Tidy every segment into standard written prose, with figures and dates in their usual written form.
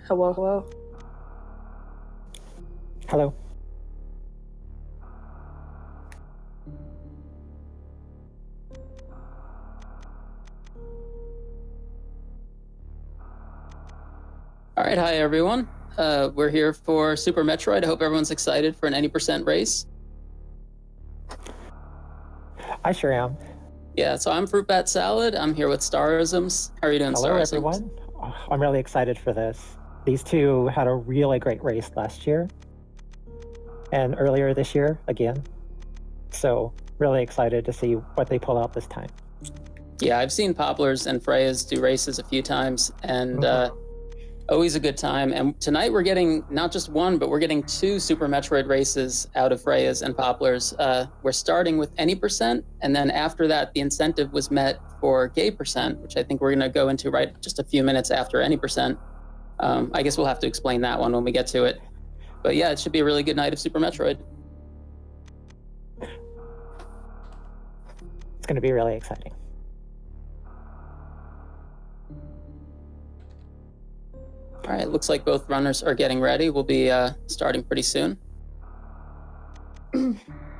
Hello, hello. Hello. All right, hi everyone. We're here for Super Metroid. I hope everyone's excited for an 80% race. I sure am. Yeah, so I'm Fruit Bat Salad. I'm here with Starisms. How are you doing, Hello, Starisms? everyone. Oh, I'm really excited for this. These two had a really great race last year and earlier this year again. So really excited to see what they pull out this time. Yeah, I've seen Popplars and Freyas do races a few times, and always a good time. And tonight we're getting not just one, but we're getting two Super Metroid races out of Freyas and Popplars. We're starting with any percent, and then after that, the incentive was met for gay percent, which I think we're going to go into right just a few minutes after any percent. I guess we'll have to explain that one when we get to it. But yeah, it should be a really good night of Super Metroid. It's going to be really exciting. All right, looks like both runners are getting ready. We'll be starting pretty soon.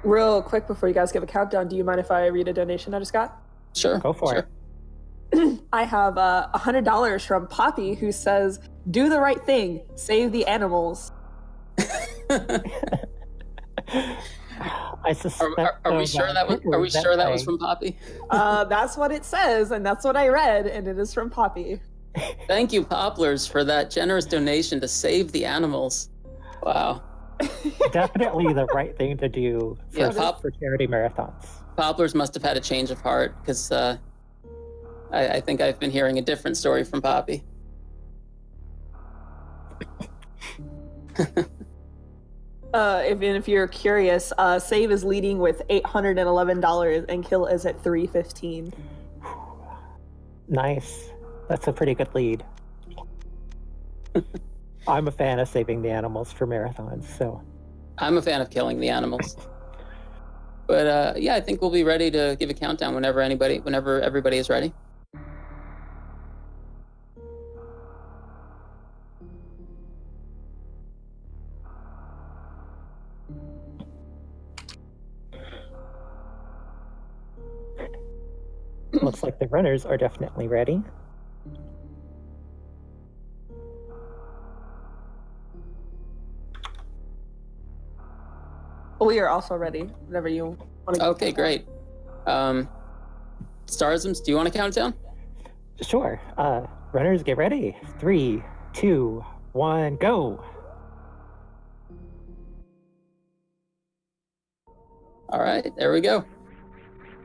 Real quick before you guys give a countdown, do you mind if I read a donation I just got? Sure. Go for it. I have $100 from Poppy, who says, "Do the right thing, save the animals." I suspect. Are we sure that was? Are we sure that was from Poppy? That's what it says, and that's what I read, and it is from Poppy. Thank you, Popplars, for that generous donation to save the animals. Wow. Definitely the right thing to do for charity marathons. Popplars must have had a change of heart, because I think I've been hearing a different story from Poppy. If you're curious, Save is leading with $811 and Kill is at $315. Nice. That's a pretty good lead. I'm a fan of saving the animals for marathons, so. I'm a fan of killing the animals. But yeah, I think we'll be ready to give a countdown whenever everybody is ready. Looks like the runners are definitely ready. We are also ready, whenever you want to. Okay, great. Starisms, do you want to count down? Sure. Runners, get ready. 3, 2, 1, go. All right, there we go.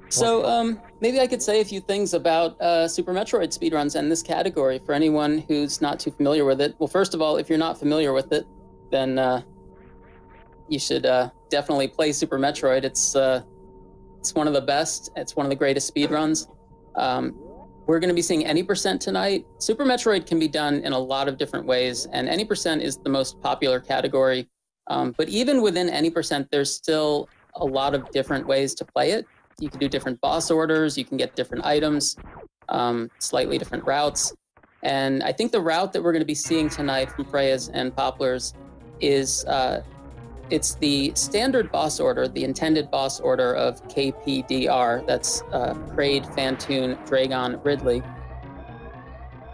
So maybe I could say a few things about Super Metroid speedruns and this category for anyone who's not too familiar with it. Well, first of all, if you're not familiar with it, then you should definitely play Super Metroid. It's one of the best. It's one of the greatest speedruns. We're going to be seeing any percent tonight. Super Metroid can be done in a lot of different ways, and any percent is the most popular category. But even within any percent, there's still a lot of different ways to play it. You can do different boss orders, you can get different items, slightly different routes. And I think the route that we're going to be seeing tonight from Freyas and Popplars is it's the standard boss order, the intended boss order of KPDR. That's Kraid, Phantoon, Dragon, Ridley.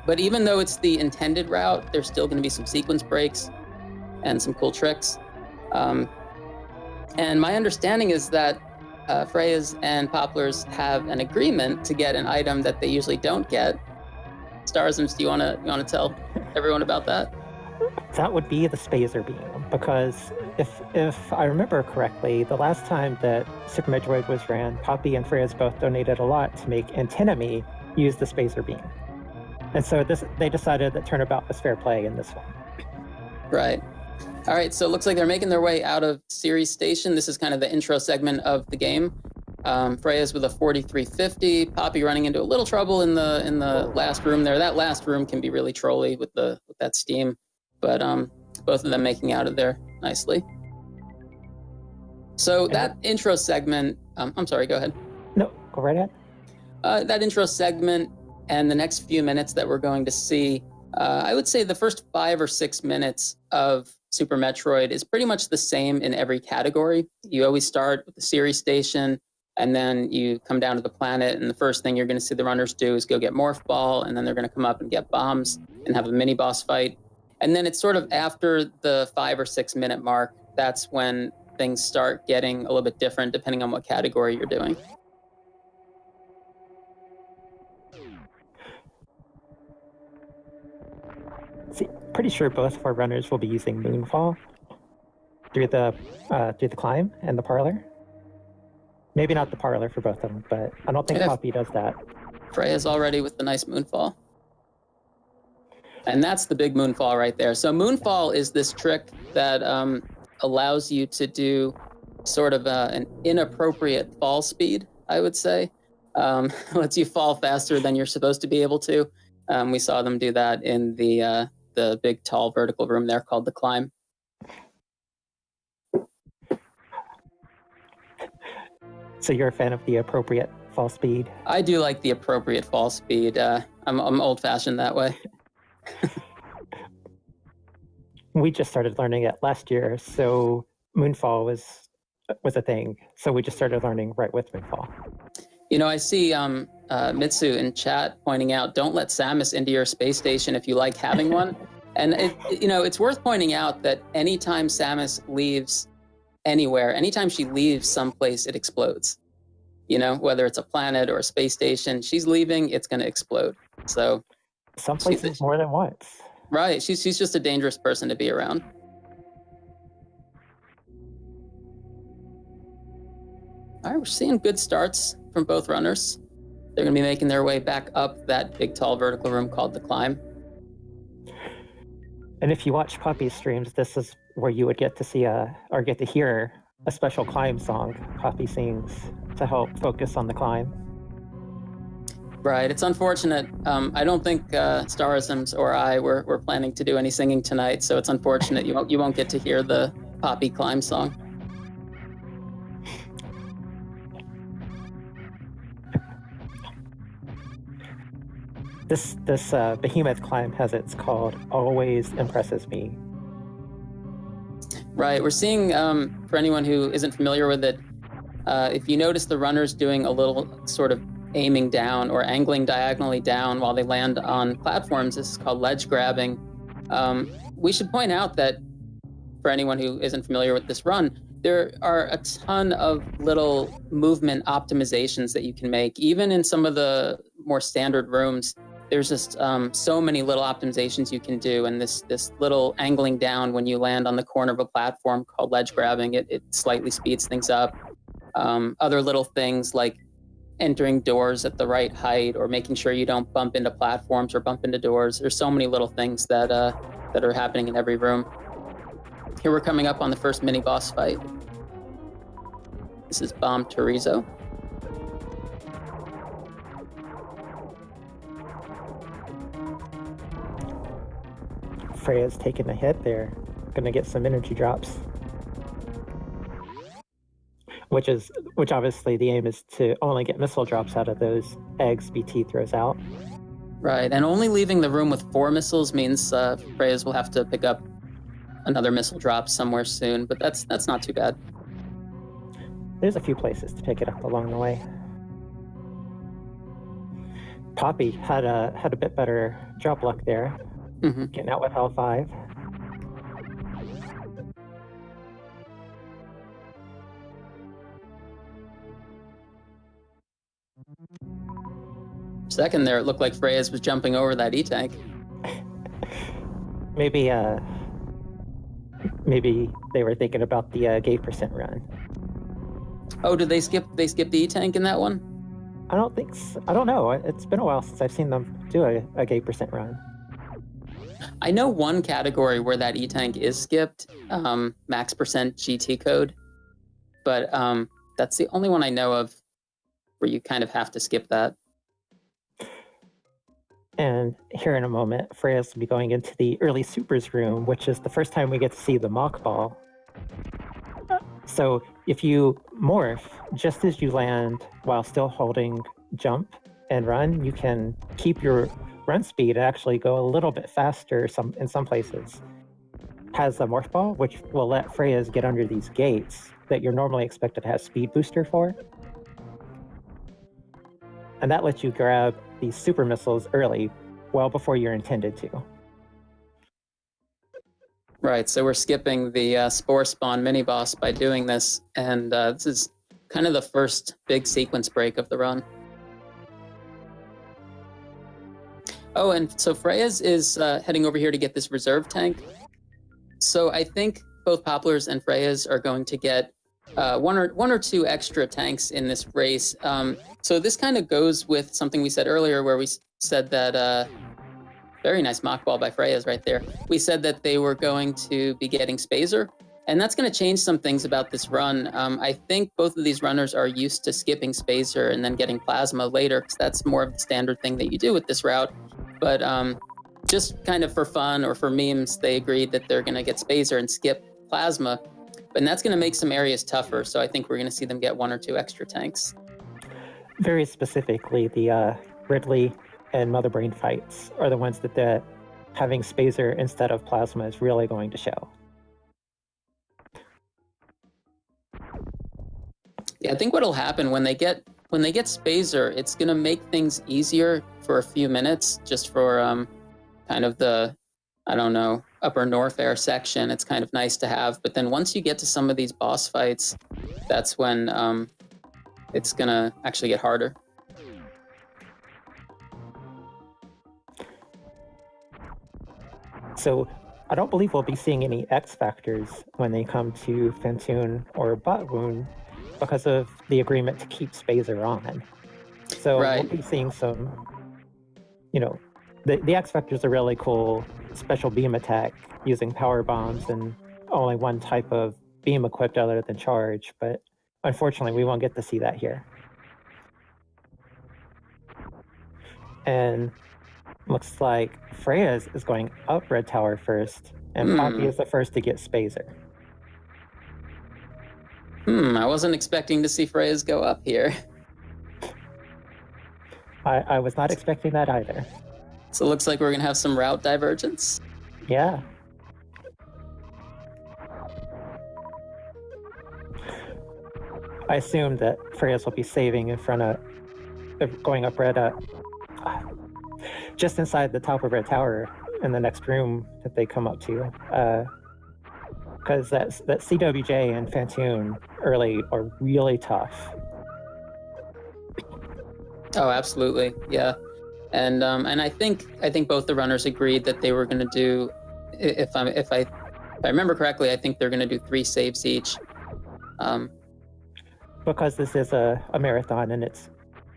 But even though it's the intended route, there's still going to be some sequence breaks and some cool tricks. And my understanding is that Freyas and Popplars have an agreement to get an item that they usually don't get. Starisms, do you want to tell everyone about that? That would be the Spacer Beam, because if I remember correctly, the last time that Super Metroid was ran, Poppy and Freyas both donated a lot to make Antinomy use the Spacer Beam. And so they decided that turnabout was fair play in this one. Right. All right, so it looks like they're making their way out of Ceres Station. This is kind of the intro segment of the game. Freyas with a 4350, Poppy running into a little trouble in the last room there. That last room can be really trolly with that steam, but both of them making out of there nicely. So that intro segment, I'm sorry, go ahead. No, go right ahead. That intro segment and the next few minutes that we're going to see, I would say the first 5 or 6 minutes of Super Metroid is pretty much the same in every category. You always start with the series station, and then you come down to the planet, and the first thing you're going to see the runners do is go get Morph Ball, and then they're going to come up and get bombs and have a mini boss fight. And then it's sort of after the 5 or 6 minute mark, that's when things start getting a little bit different depending on what category you're doing. See, pretty sure both of our runners will be using Moonfall through the climb and the parlor. Maybe not the parlor for both of them, but I don't think Poppy does that. Freya's already with the nice Moonfall. And that's the big Moonfall right there. So Moonfall is this trick that allows you to do sort of an inappropriate fall speed, I would say. Lets you fall faster than you're supposed to be able to. We saw them do that in the big, tall vertical room there called the Climb. So you're a fan of the appropriate fall speed? I do like the appropriate fall speed. I'm old-fashioned that way. We just started learning it last year, so Moonfall was a thing. So we just started learning right with Moonfall. You know, I see Mitsu in chat pointing out, don't let Samus into your space station if you like having one. And, it's worth pointing out that anytime Samus leaves anywhere, anytime she leaves someplace, it explodes. Whether it's a planet or a space station, she's leaving, it's going to explode. So some places more than once. Right. She's just a dangerous person to be around. All right, we're seeing good starts from both runners. They're going to be making their way back up that big, tall vertical room called the Climb. And if you watch Poppy's streams, this is where you would get to see or get to hear a special climb song Poppy sings to help focus on the climb. Right. It's unfortunate. I don't think Starisms or I were planning to do any singing tonight, so it's unfortunate you won't get to hear the Poppy Climb song. This behemoth climb has its called Always Impresses Me. Right. We're seeing, for anyone who isn't familiar with it, if you notice the runners doing a little sort of aiming down or angling diagonally down while they land on platforms, this is called ledge grabbing. We should point out that for anyone who isn't familiar with this run, there are a ton of little movement optimizations that you can make. Even in some of the more standard rooms, there's just so many little optimizations you can do. And this little angling down when you land on the corner of a platform called ledge grabbing, it slightly speeds things up. Other little things like entering doors at the right height or making sure you don't bump into platforms or bump into doors. There's so many little things that are happening in every room. Here we're coming up on the first mini boss fight. This is Bomb Chorizo. Freya's taking a hit there. Gonna get some energy drops. Which obviously the aim is to only get missile drops out of those eggs BT throws out. Right, and only leaving the room with 4 missiles means Freya's will have to pick up another missile drop somewhere soon, but that's not too bad. There's a few places to pick it up along the way. Poppy had a bit better drop luck there, getting out with L5. Second there, it looked like Freya's was jumping over that E-tank. Maybe they were thinking about the gate percent run. Oh, did they skip the E-tank in that one? I don't think so. I don't know. It's been a while since I've seen them do a gate percent run. I know one category where that E-tank is skipped, max percent GT code, but that's the only one I know of where you kind of have to skip that. And here in a moment, Freya's will be going into the early supers room, which is the first time we get to see the mock ball. So if you morph just as you land while still holding jump and run, you can keep your run speed and actually go a little bit faster in some places. Has a morph ball, which will let Freya's get under these gates that you're normally expected to have speed booster for. And that lets you grab these super missiles early, well before you're intended to. Right, so we're skipping the Spore Spawn mini-boss by doing this, and this is kind of the first big sequence break of the run. Oh, and so Freya's is heading over here to get this reserve tank. So I think both Popplars and Freya's are going to get one or two extra tanks in this race. So this kind of goes with something we said earlier, where we said that... very nice mock ball by Freya's right there. We said that they were going to be getting Spazer, and that's going to change some things about this run. I think both of these runners are used to skipping Spazer and then getting Plasma later, because that's more of the standard thing that you do with this route. But just kind of for fun or for memes, they agreed that they're going to get Spazer and skip Plasma, and that's going to make some areas tougher, so I think we're going to see them get one or two extra tanks. Very specifically, the Ridley and Mother Brain fights are the ones that having Spazer instead of Plasma is really going to show. Yeah, I think what'll happen when they get Spazer, it's gonna make things easier for a few minutes, just for kind of the, I don't know, upper North Air section. It's kind of nice to have, but then once you get to some of these boss fights, that's when it's gonna actually get harder. So I don't believe we'll be seeing any X factors when they come to Fantoon or Butt Wound because of the agreement to keep Spazer on. So Right. We'll be seeing some, the X factors are really cool special beam attack using power bombs and only one type of beam equipped other than charge, but unfortunately we won't get to see that here. And looks like Freya's is going up Red Tower first, and Poppy is the first to get Spazer. I wasn't expecting to see Freya's go up here. I was not expecting that either. So it looks like we're going to have some route divergence. Yeah. I assume that Freya's will be saving in front of going up Red, just inside the top of Red Tower in the next room that they come up to. Because that CWJ and Fantoon early are really tough. Oh, absolutely, yeah. And I think both the runners agreed that they were going to do, if I remember correctly, I think they're going to do 3 saves each. Because this is a marathon, and it's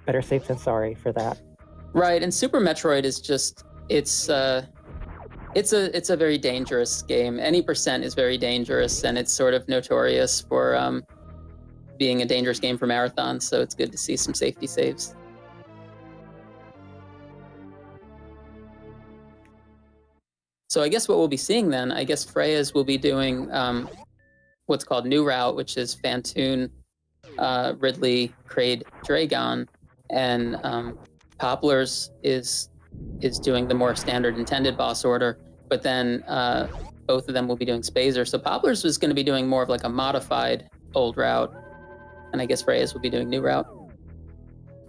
better safe than sorry for that. Right, and Super Metroid is just it's a very dangerous game. Any percent is very dangerous, and it's sort of notorious for being a dangerous game for marathons. So it's good to see some safety saves. So I guess what we'll be seeing then, I guess Freya's will be doing what's called New Route, which is Fantoon, Ridley, Kraid, Dragon, and Popplars is doing the more standard intended boss order, but then both of them will be doing Spazer. So Popplars is going to be doing more of like a modified old route, and I guess Freya's will be doing New Route.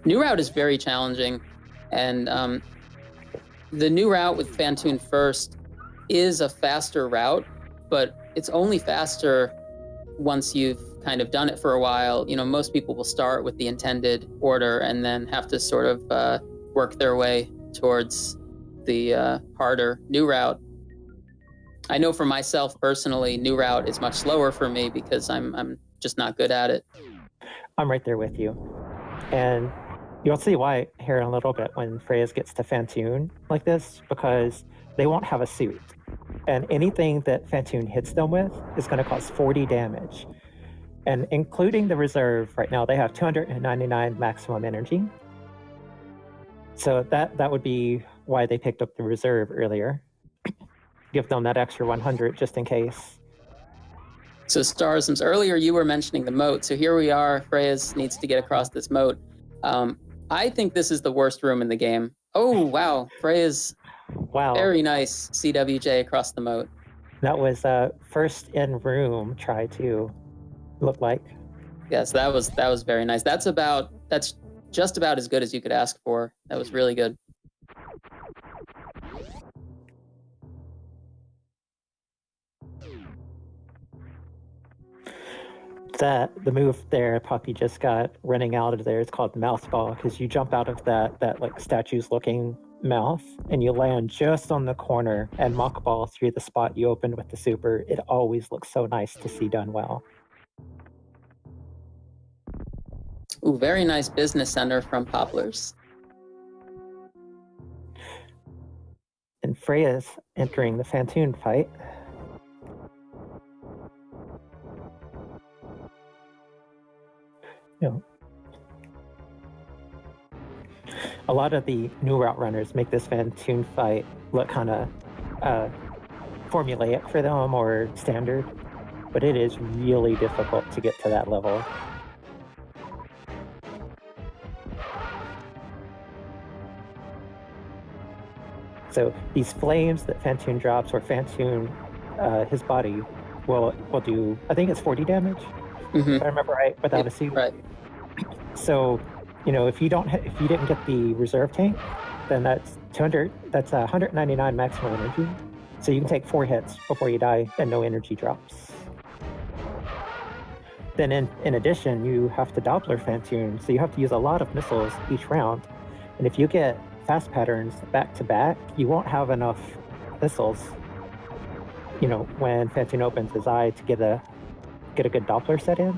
New Route is very challenging, and the New Route with Fantoon first is a faster route, but it's only faster once you've kind of done it for a while. Most people will start with the intended order and then have to sort of work their way towards the harder New Route. I know for myself personally, New Route is much slower for me because I'm just not good at it. I'm right there with you. And you'll see why here in a little bit when Freya's gets to Fantoon like this, because they won't have a suit. And anything that Fantoon hits them with is going to cause 40 damage. And including the reserve, right now they have 299 maximum energy. So that would be why they picked up the reserve earlier. Give them that extra 100 just in case. So Starsms, earlier you were mentioning the moat. So here we are. Freyas needs to get across this moat. I think this is the worst room in the game. Oh, wow. Freyas, Wow. very nice CWJ across the moat. That was first in room try to look like. Yes, that was very nice. That's just about as good as you could ask for. That was really good. The move there Poppy just got running out of there is called mouth ball, because you jump out of that like statue's looking mouth and you land just on the corner and mock ball through the spot you opened with the super. It always looks so nice to see done well. Ooh, very nice business center from Popplars. And Freya's entering the Fantoon fight. You know, a lot of the new route runners make this Fantoon fight look kind of formulaic for them or standard, but it is really difficult to get to that level. So these flames that Fantoon drops, or Fantoon, his body will do, I think it's 40 damage, if I remember right, without a suit. Right. So, if you didn't get the reserve tank, then that's 200. That's 199 maximum energy. So you can take 4 hits before you die, and no energy drops. Then in addition, you have to Doppler Fantoon, so you have to use a lot of missiles each round. And if you get fast patterns back to back, you won't have enough missiles. When Fantoon opens his eye to get a good Doppler set in.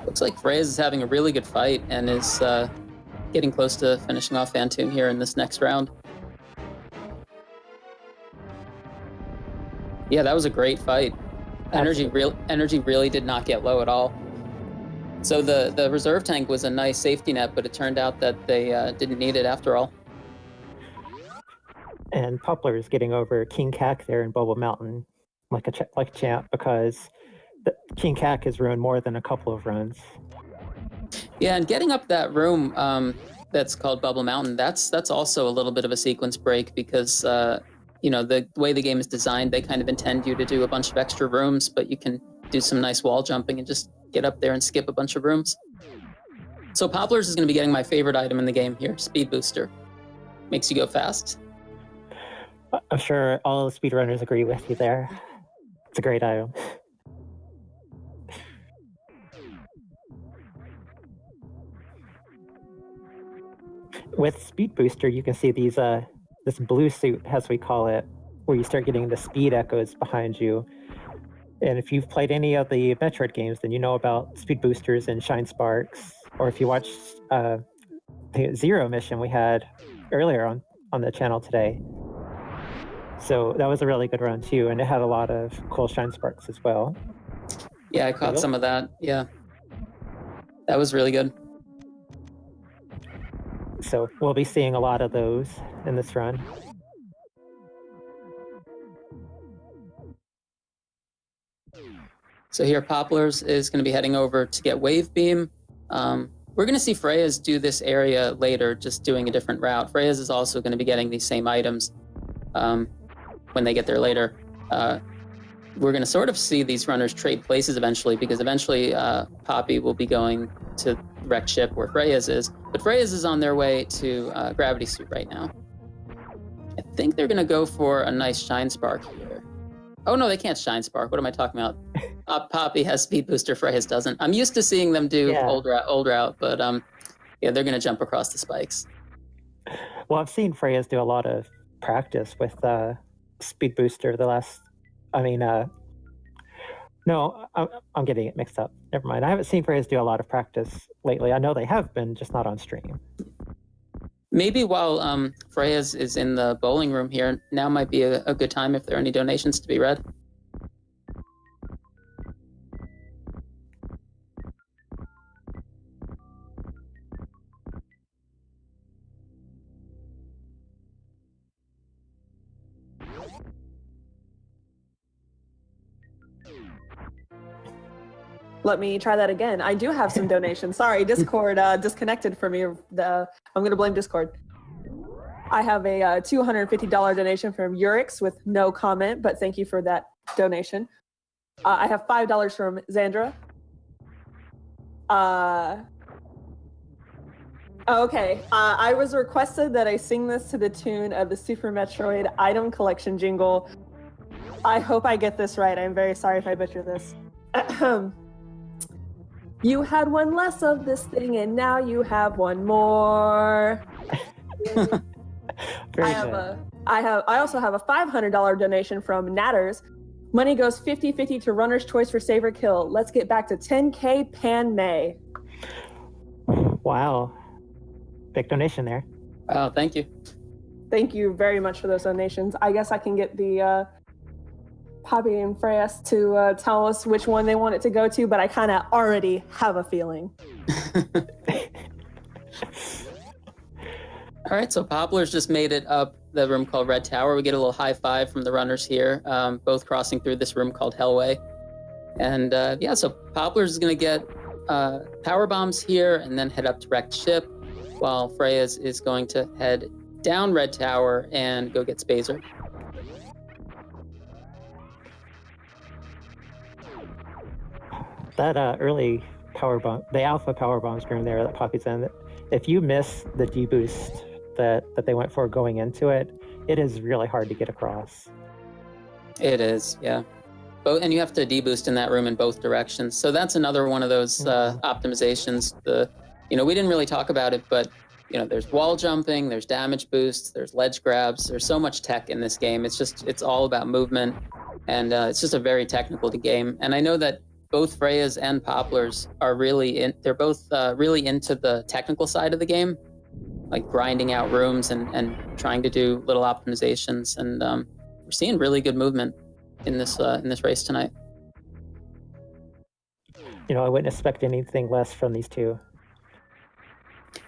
Looks like Freyas is having a really good fight and is getting close to finishing off Fantoon here in this next round. Yeah, that was a great fight. Energy really did not get low at all. So the reserve tank was a nice safety net, but it turned out that they didn't need it after all. And Popplars getting over King Cac there in Bubble Mountain like a champ, because King Cac has ruined more than a couple of runs. Yeah, and getting up that room that's called Bubble Mountain, that's also a little bit of a sequence break, because the way the game is designed, they kind of intend you to do a bunch of extra rooms, but you can do some nice wall jumping and just get up there and skip a bunch of rooms. So Popplars is going to be getting my favorite item in the game here, Speed Booster. Makes you go fast. I'm sure all the speedrunners agree with you there. It's a great item. With Speed Booster, you can see these this blue suit, as we call it, where you start getting the speed echoes behind you. And if you've played any of the Metroid games, then you know about speed boosters and shine sparks. Or if you watched the Zero mission we had earlier on the channel today. So that was a really good run too, and it had a lot of cool shine sparks as well. Yeah, I caught some of that. Yeah, that was really good. So we'll be seeing a lot of those in this run. So here, Popplars is going to be heading over to get Wave Beam. We're going to see Freyas do this area later, just doing a different route. Freyas is also going to be getting these same items when they get there later. We're going to sort of see these runners trade places eventually, because eventually Poppy will be going to the wrecked ship where Freyas is. But Freyas is on their way to Gravity Suit right now. I think they're going to go for a nice Shine Spark here. Oh, no, they can't Shine Spark. What am I talking about? Poppy has Speed Booster, Freyas doesn't. I'm used to seeing them do old route, but yeah, they're going to jump across the spikes. Well, I've seen Freyas do a lot of practice with Speed Booster no, I'm getting it mixed up. Never mind. I haven't seen Freyas do a lot of practice lately. I know they have been, just not on stream. Maybe while Freyas is in the bowling room here, now might be a good time if there are any donations to be read. Let me try that again. I do have some donations. Sorry, Discord disconnected for me. I'm going to blame Discord. I have a $250 donation from Urix with no comment, but thank you for that donation. I have $5 from Xandra. Okay. I was requested that I sing this to the tune of the Super Metroid item collection jingle. I hope I get this right. I'm very sorry if I butcher this. You had one less of this thing, and now you have one more. I also have a $500 donation from Natters. Money goes 50-50 to Runner's Choice for Save or Kill. Let's get back to 10K Pan May. Wow. Big donation there. Wow, thank you. Thank you very much for those donations. I guess I can get the Poppy and Freyas to tell us which one they want it to go to, but I kind of already have a feeling. All right, so Popplars just made it up the room called Red Tower. We get a little high five from the runners here, both crossing through this room called Hellway. And so Popplars is going to get power bombs here and then head up to Wrecked Ship, while Freyas is going to head down Red Tower and go get Spazer. That early power bomb, the alpha power bombs room there that Poppy's in, if you miss the deboost that they went for going into it, it is really hard to get across. It is, yeah. And you have to deboost in that room in both directions. So that's another one of those optimizations. We didn't really talk about it, but there's wall jumping, there's damage boosts, there's ledge grabs. There's so much tech in this game. It's all about movement, and it's just a very technical game. And I know that both Freyas and Popplars are they're both really into the technical side of the game, like grinding out rooms and trying to do little optimizations. And we're seeing really good movement in this race tonight. I wouldn't expect anything less from these two.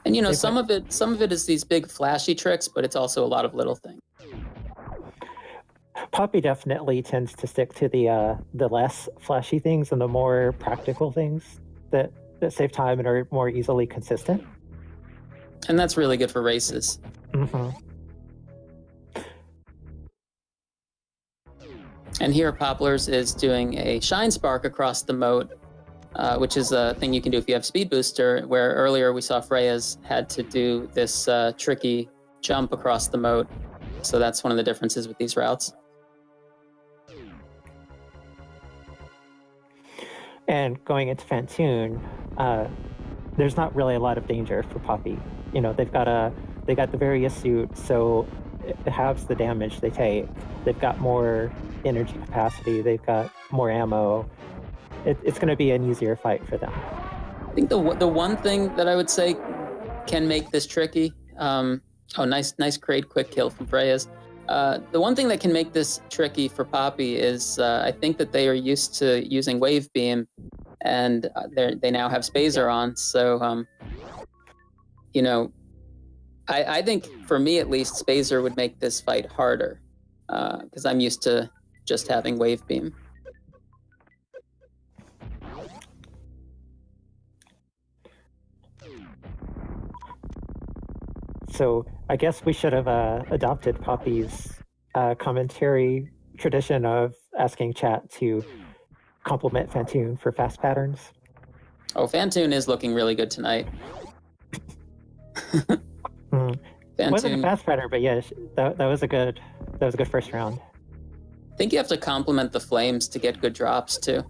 And some of it is these big flashy tricks, but it's also a lot of little things. Poppy definitely tends to stick to the less flashy things and the more practical things that save time and are more easily consistent. And that's really good for races. Mm-hmm. And here Popplars is doing a Shine Spark across the moat, which is a thing you can do if you have Speed Booster, where earlier we saw Freyas had to do this tricky jump across the moat. So that's one of the differences with these routes. And going into Fantoon, there's not really a lot of danger for Poppy. They got the various suits, so it halves the damage they take. They've got more energy capacity. They've got more ammo. It's going to be an easier fight for them. I think the one thing that I would say can make this tricky. Nice crate quick kill from Freyas. The one thing that can make this tricky for Poppy is I think that they are used to using Wave Beam, and they now have Spazer on. So, I think for me at least, Spazer would make this fight harder because I'm used to just having Wave Beam. So I guess we should have adopted Poppy's commentary tradition of asking chat to compliment Fantoon for fast patterns. Oh, Fantoon is looking really good tonight. It wasn't a fast pattern, but yeah, that was a good first round. I think you have to compliment the flames to get good drops too.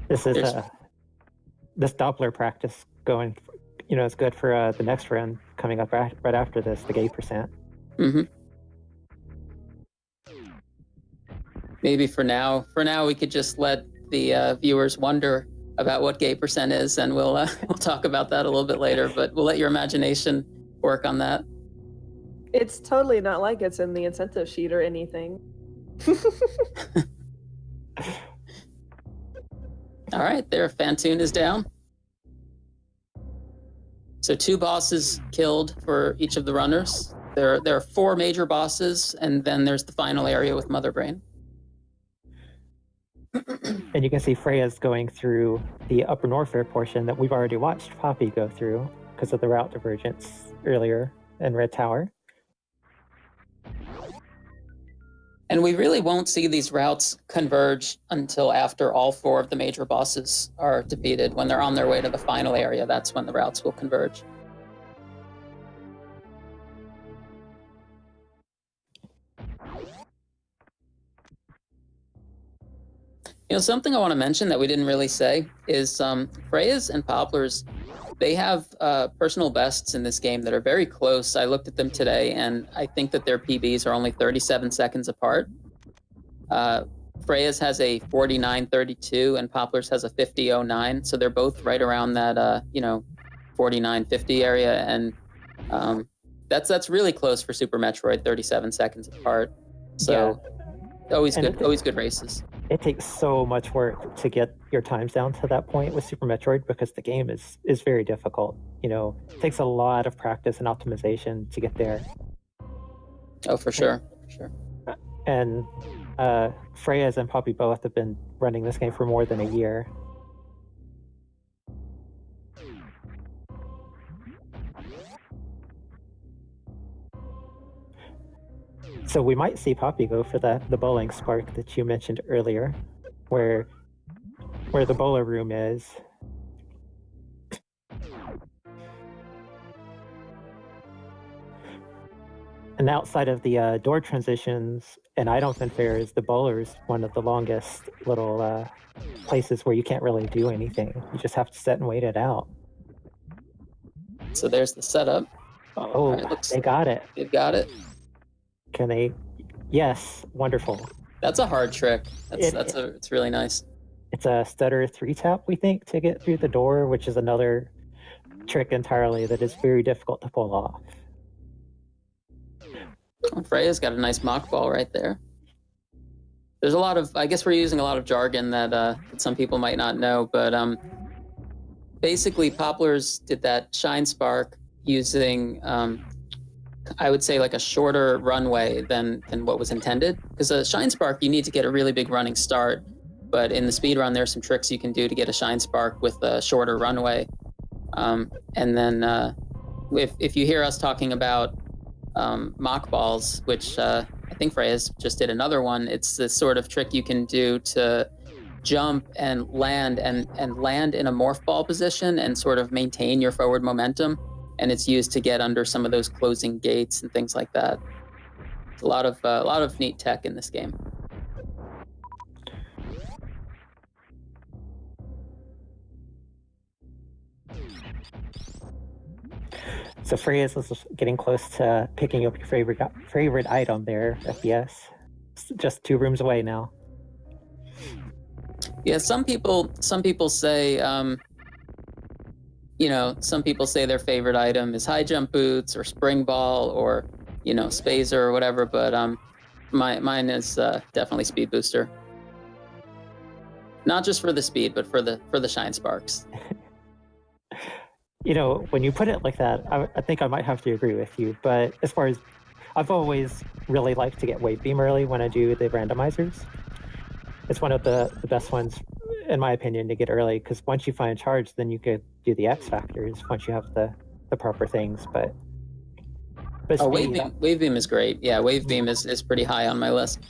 This is this Doppler practice going, it's good for the next run coming up right after this, the gay percent. Mm-hmm. Maybe for now we could just let the viewers wonder about what gay percent is, and we'll talk about that a little bit later. But we'll let your imagination work on that. It's totally not like it's in the incentive sheet or anything. All right, there, Fantoon is down. So 2 bosses killed for each of the runners. There are 4 major bosses, and then there's the final area with Mother Brain. And you can see Freya's going through the Upper Norfair portion that we've already watched Poppy go through because of the route divergence earlier in Red Tower. And we really won't see these routes converge until after all 4 of the major bosses are defeated. When they're on their way to the final area, that's when the routes will converge. You know, something I want to mention that we didn't really say is Freyas and Popplars, they have personal bests in this game that are very close. I looked at them today, and I think that their PBs are only 37 seconds apart. Freyas has a 49.32, and Popplars has a 50.09, so they're both right around that 49.50 area, and that's really close for Super Metroid, 37 seconds apart. So yeah. Always good races. It takes so much work to get your times down to that point with Super Metroid because the game is very difficult. You know, it takes a lot of practice and optimization to get there. Oh, for sure. And Freyas and Poppy both have been running this game for more than a year. So we might see Poppy go for the bowling spark that you mentioned earlier, where the bowler room is. And outside of the door transitions and item fanfares, the bowler is one of the longest little places where you can't really do anything. You just have to sit and wait it out. So there's the setup. Oh, they got it. They've got it. Can they? Yes, wonderful. That's a hard trick. It's really nice. It's a stutter 3-tap, we think, to get through the door, which is another trick entirely that is very difficult to pull off. Oh, Freya's got a nice mock ball right there. There's a lot of, I guess we're using a lot of jargon that some people might not know, but basically Popplars did that Shine Spark using I would say like a shorter runway than what was intended. Because a Shine Spark, you need to get a really big running start. But in the speedrun, there's some tricks you can do to get a Shine Spark with a shorter runway. And then if you hear us talking about mock balls, which I think Freyas just did another one, it's the sort of trick you can do to jump and land in a morph ball position and sort of maintain your forward momentum. And it's used to get under some of those closing gates and things like that. It's a lot of neat tech in this game. So Freyas is getting close to picking up your favorite item there, FPS. It's just 2 rooms away now. Yeah, some people say some people say their favorite item is high jump boots or spring ball or, Spazer or whatever, but mine is definitely speed booster. Not just for the speed, but for the shine sparks. When you put it like that, I think I might have to agree with you, but as far as I've always really liked to get wave beam early when I do the randomizers. It's one of the best ones, in my opinion, to get early, because once you find charge, then you could do the X factors once you have the proper things. But wave beam is great. Yeah, wave beam is pretty high on my list.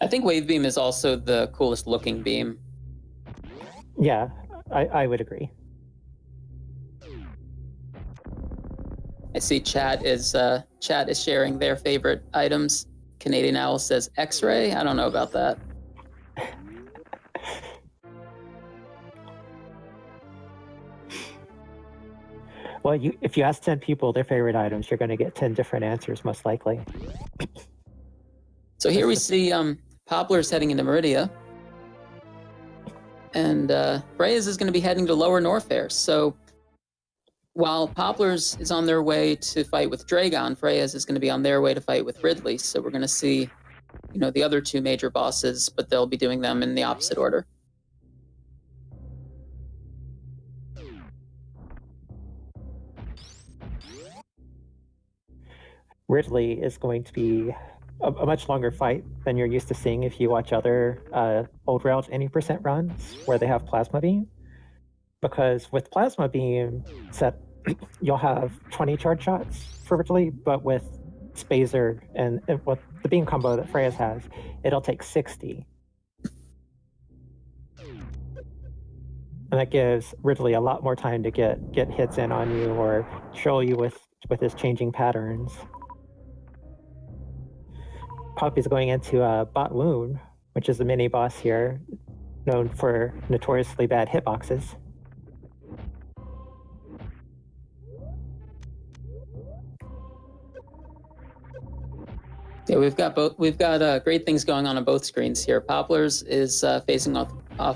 I think wave beam is also the coolest looking beam. Yeah, I would agree. I see chat is sharing their favorite items. Canadian Owl says X-ray. I don't know about that. Well, if you ask 10 people their favorite items, you're going to get 10 different answers, most likely. So here we see Popplars heading into Meridia. And Freyas is going to be heading to Lower Norfair. So while Popplars is on their way to fight with Dragon, Freyas is going to be on their way to fight with Ridley. So we're going to see, the other 2 major bosses, but they'll be doing them in the opposite order. Ridley is going to be a much longer fight than you're used to seeing if you watch other old Rails any % runs where they have Plasma Beam. Because with Plasma Beam set, you'll have 20 charge shots for Ridley, but with Spazer and with the beam combo that Freyas has, it'll take 60. And that gives Ridley a lot more time to get hits in on you or troll you with his changing patterns. Poppy's going into Bot Loon, which is a mini boss here, known for notoriously bad hitboxes. Yeah, we've got great things going on both screens here. Popplars is facing off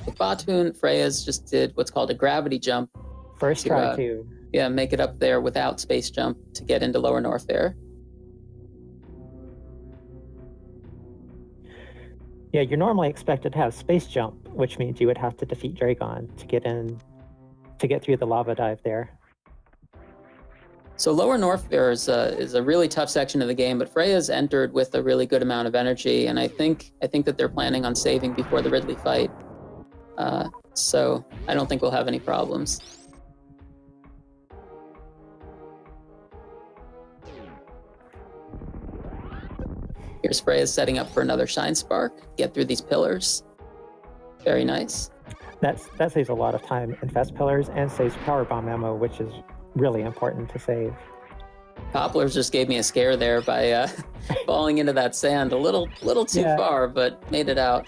with Batoon. Freyas just did what's called a gravity jump. First try too. Yeah, make it up there without space jump to get into lower north there. Yeah, you're normally expected to have space jump, which means you would have to defeat Dragon to get through the lava dive there. So lower north there is a really tough section of the game, but Freya's entered with a really good amount of energy, and I think that they're planning on saving before the Ridley fight. So I don't think we'll have any problems. Here's Freya's setting up for another Shine Spark. Get through these pillars. Very nice. That saves a lot of time in fast pillars and saves power bomb ammo, which is really important to save. Popplars just gave me a scare there by falling into that sand a little too far, but made it out.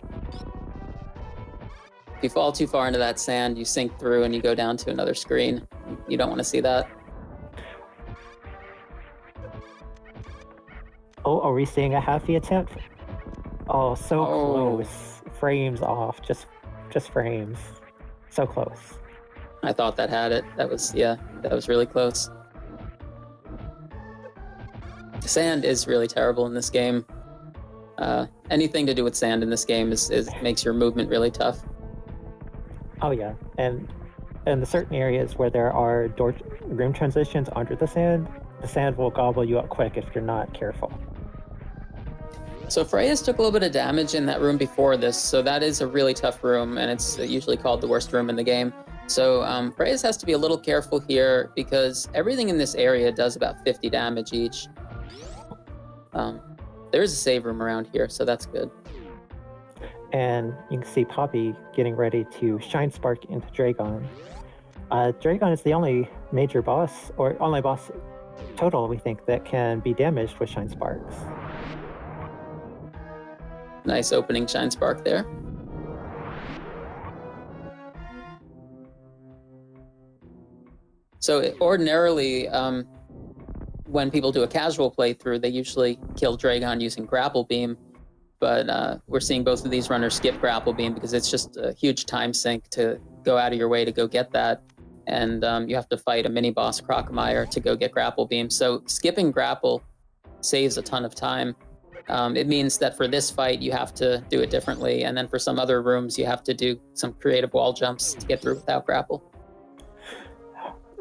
If you fall too far into that sand, you sink through and you go down to another screen. You don't want to see that. Oh, are we seeing a halfie attempt? Oh, so close. Frames off, just frames. So close. I thought that had it. That was really close. Sand is really terrible in this game. Anything to do with sand in this game is makes your movement really tough. Oh yeah, and in the certain areas where there are room transitions under the sand will gobble you up quick if you're not careful. So Freyas took a little bit of damage in that room before this, so that is a really tough room, and it's usually called the worst room in the game. So Freyas has to be a little careful here because everything in this area does about 50 damage each. There is a save room around here, so that's good. And you can see Poppy getting ready to Shine Spark into Dragon. Dragon is the only major boss, or only boss total, we think, that can be damaged with Shine Sparks. Nice opening Shine Spark there. So ordinarily, when people do a casual playthrough, they usually kill Dragon using Grapple Beam, but we're seeing both of these runners skip Grapple Beam because it's just a huge time sink to go out of your way to go get that, and you have to fight a mini-boss Crocomire to go get Grapple Beam. So skipping Grapple saves a ton of time. It means that for this fight, you have to do it differently, and then for some other rooms, you have to do some creative wall jumps to get through without Grapple.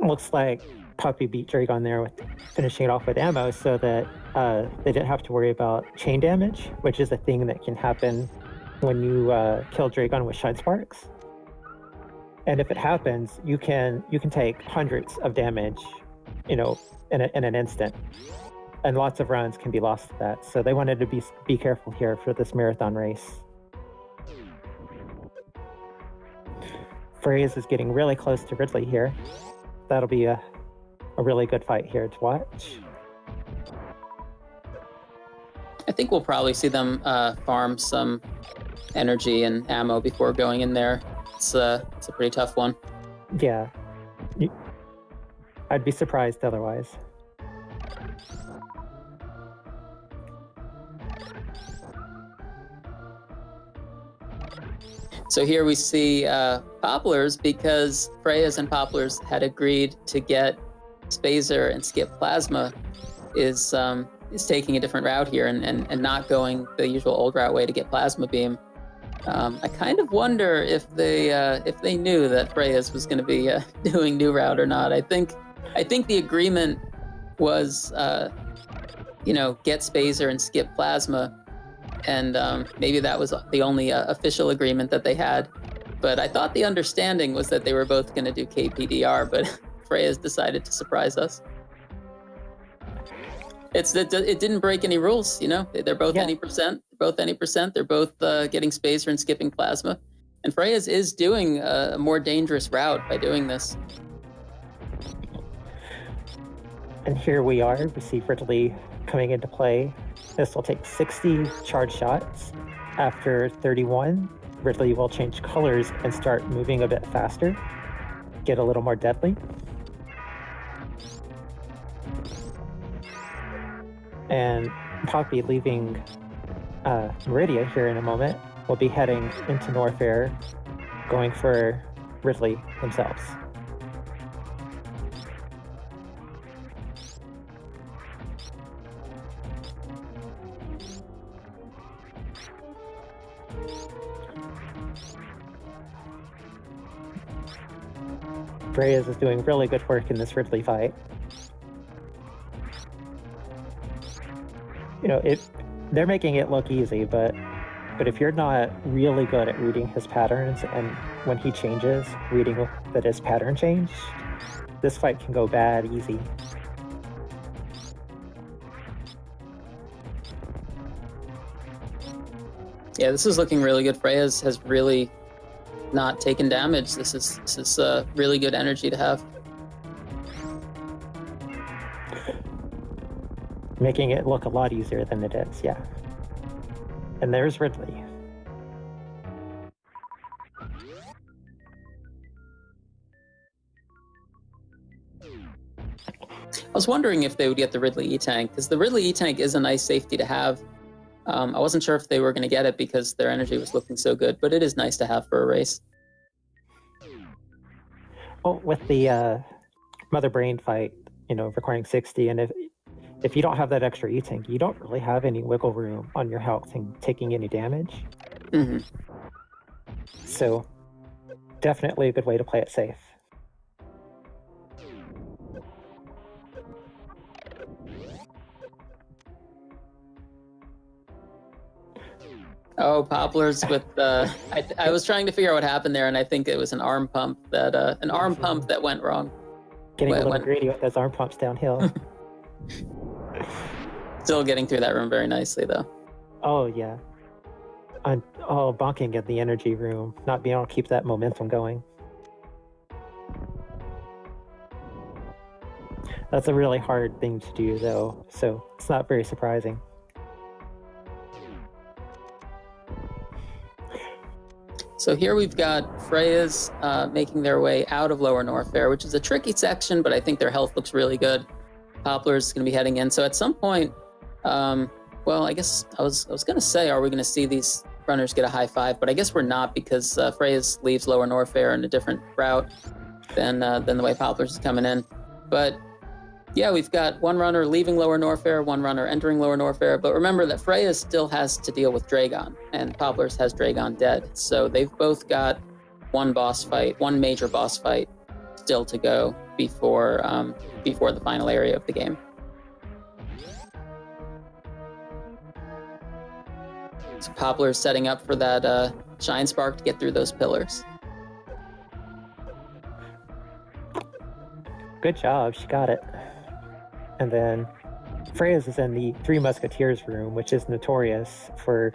Looks like Poppy beat Dragon there with finishing it off with ammo so that they didn't have to worry about chain damage, which is a thing that can happen when you kill Dragon with Shine Sparks. And if it happens, you can take hundreds of damage, in an instant. And lots of runs can be lost to that. So they wanted to be careful here for this marathon race. Freyas is getting really close to Ridley here. That'll be a really good fight here to watch. I think we'll probably see them farm some energy and ammo before going in there. It's a pretty tough one. Yeah. I'd be surprised otherwise. So here we see Popplars, because Freyas and Popplars had agreed to get Spazer and skip Plasma, is taking a different route here and not going the usual old route way to get Plasma Beam. I kind of wonder if they knew that Freyas was going to be doing new route or not. I think the agreement was get Spacer and skip Plasma. And maybe that was the only official agreement that they had. But I thought the understanding was that they were both going to do KPDR, but Freya's decided to surprise us. It didn't break any rules, They're both any percent. They're both getting Spacer and skipping Plasma. And Freya's is doing a more dangerous route by doing this. And here we are, we see Ridley coming into play. This will take 60 charge shots. After 31, Ridley will change colors and start moving a bit faster, get a little more deadly. And Poppy, leaving Meridia here in a moment, will be heading into Norfair, going for Ridley themselves. Freyas is doing really good work in this Ridley fight. They're making it look easy, but if you're not really good at reading his patterns, and when he changes, reading that his pattern changed, this fight can go bad easy. Yeah, this is looking really good. Freya's has really not taken damage. This is really good energy to have. Making it look a lot easier than it is, yeah. And there's Ridley. I was wondering if they would get the Ridley E-Tank, because the Ridley E-Tank is a nice safety to have. I wasn't sure if they were going to get it because their energy was looking so good, but it is nice to have for a race. Well, with the Mother Brain fight, requiring 60, and if you don't have that extra E-Tank, you don't really have any wiggle room on your health and taking any damage. Mm-hmm. So, definitely a good way to play it safe. Oh, Popplars with I was trying to figure out what happened there, and I think it was an arm pump that went wrong. Getting a little greedy with those arm pumps downhill. Still getting through that room very nicely, though. Oh, yeah. Bonking at the energy room, not being able to keep that momentum going. That's a really hard thing to do, though, so it's not very surprising. So here we've got Freyas making their way out of Lower Norfair, which is a tricky section, but I think their health looks really good. Popplars is going to be heading in. So at some point, I guess I was going to say, are we going to see these runners get a high five? But I guess we're not, because Freyas leaves Lower Norfair in a different route than the way Popplars is coming in. But yeah, we've got one runner leaving Lower Norfair, one runner entering Lower Norfair. But remember that Freya still has to deal with Dragon, and Popplars has Dragon dead. So they've both got one major boss fight still to go before the final area of the game. So Popplars setting up for that Shine Spark to get through those pillars. Good job, she got it. And then Freyas is in the Three Musketeers room, which is notorious for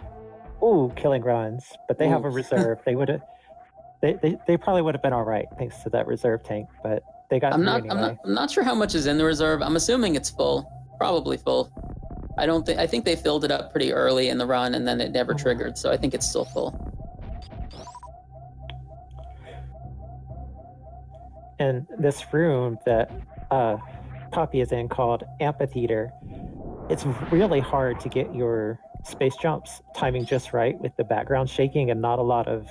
killing runs, but they have a reserve. They probably would have been all right thanks to that reserve tank, but they got through anyway. I'm not sure how much is in the reserve. I'm assuming it's full, probably full. I think they filled it up pretty early in the run and then it never triggered, so I think it's still full. And this room that Poppy is in, called Amphitheater, it's really hard to get your space jumps timing just right with the background shaking and not a lot of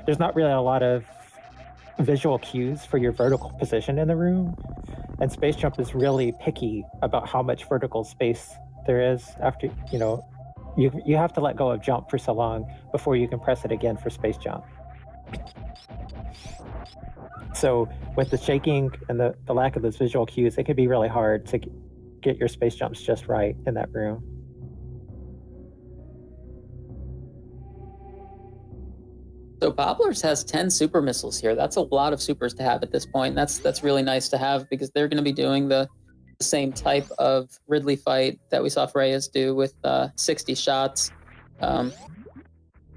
there's not really a lot of visual cues for your vertical position in the room. And Space Jump is really picky about how much vertical space there is after, you have to let go of jump for so long before you can press it again for Space Jump. So with the shaking and the lack of those visual cues, it can be really hard get your space jumps just right in that room. So Popplars has 10 super missiles here. That's a lot of supers to have at this point. That's really nice to have because they're going to be doing the same type of Ridley fight that we saw Freyas do with 60 shots,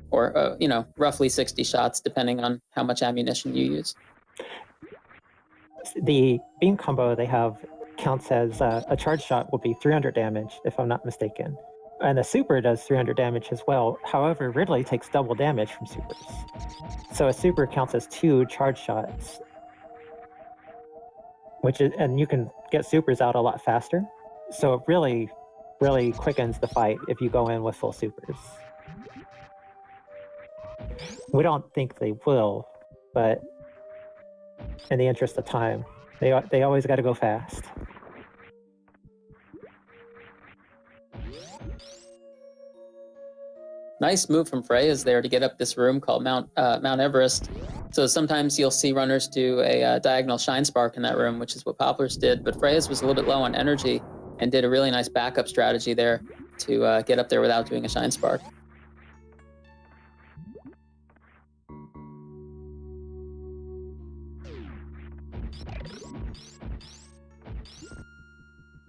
or roughly 60 shots, depending on how much ammunition you use. The beam combo they have counts as a charge shot will be 300 damage, if I'm not mistaken. And the super does 300 damage as well. However, Ridley takes double damage from supers. So a super counts as 2 charge shots, and you can get supers out a lot faster. So it really, really quickens the fight if you go in with full supers. We don't think they will, but in the interest of time, they always got to go fast. Nice move from Freyas there to get up this room called Mount Everest. So sometimes you'll see runners do a diagonal shine spark in that room, which is what Popplars did. But Freyas was a little bit low on energy and did a really nice backup strategy there to get up there without doing a shine spark.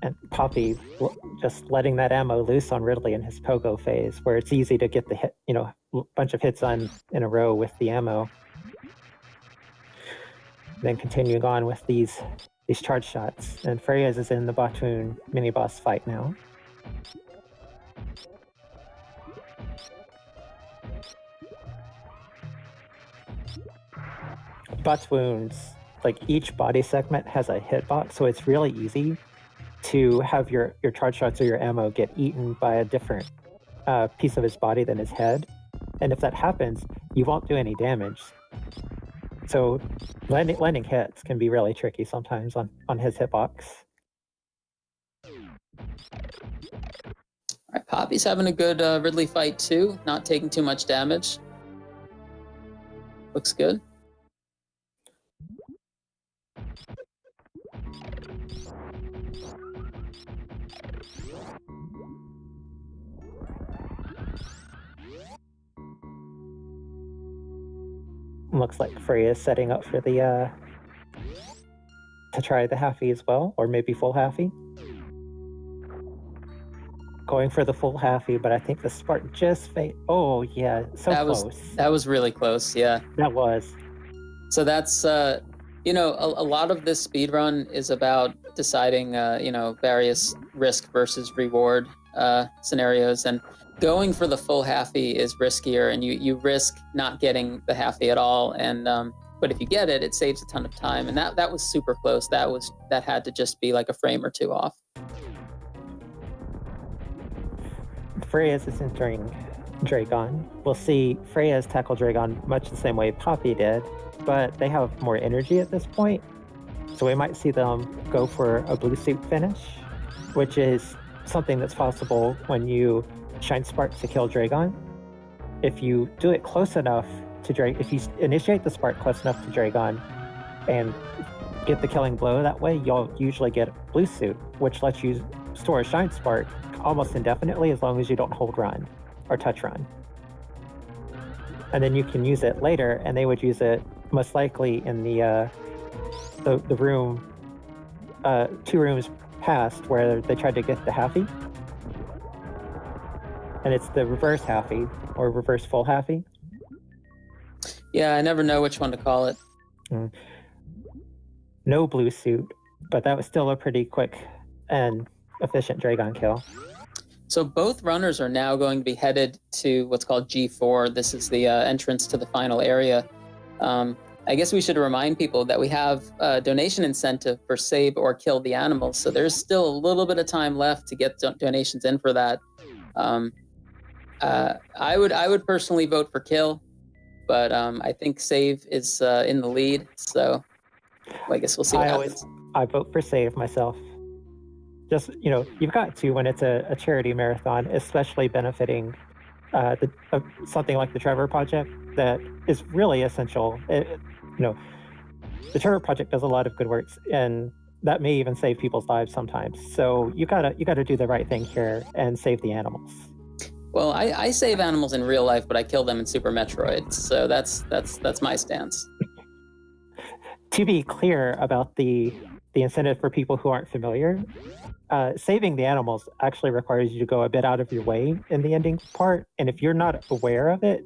And Poppy just letting that ammo loose on Ridley in his pogo phase, where it's easy to get the hit, bunch of hits in a row with the ammo. Then continuing on with these charge shots. And Freyas is in the Batoon mini boss fight now. Batoons, like each body segment has a hitbox, so it's really easy to have your charge shots or your ammo get eaten by a different piece of his body than his head. And if that happens, you won't do any damage. So landing hits can be really tricky sometimes on his hitbox. All right, Poppy's having a good Ridley fight too, not taking too much damage. Looks good. Looks like Freya is setting up for the to try the halfie as well, or maybe full halfie. Going for the full halfie, but I think the spark just oh yeah, close. That was really close, yeah. That was. So that's a lot of this speedrun is about deciding various risk versus reward scenarios, and going for the full halfie is riskier, and you risk not getting the halfie at all, and but if you get it, it saves a ton of time, and that was super close. That had to just be like a frame or two off. Freyas is entering Dragon. We'll see Freyas tackle Dragon much the same way Poppy did, but they have more energy at this point, so we might see them go for a blue suit finish, which is something that's possible when you shine spark to kill Dragon. If you do it close enough to if you initiate the spark close enough to Dragon and get the killing blow that way, you'll usually get blue suit, which lets you store a shine spark almost indefinitely as long as you don't hold run or touch run. And then you can use it later, and they would use it most likely in the room 2 rooms past where they tried to get the halfie. And it's the reverse halfie or reverse full halfie. Yeah, I never know which one to call it. No blue suit, but that was still a pretty quick and efficient Dragon kill. So both runners are now going to be headed to what's called G4. This is the entrance to the final area. I guess we should remind people that we have a donation incentive for save or kill the animals. So there's still a little bit of time left to get donations in for that. I would personally vote for kill, but I think save is in the lead. So I guess we'll see what happens. I vote for save myself. Just, you've got to when it's a charity marathon, especially benefiting something like the Trevor Project that is really essential. The Trevor Project does a lot of good works in that may even save people's lives sometimes. So you gotta do the right thing here and save the animals. Well, I save animals in real life, but I kill them in Super Metroid. So that's my stance. To be clear about the incentive for people who aren't familiar, saving the animals actually requires you to go a bit out of your way in the ending part. And if you're not aware of it,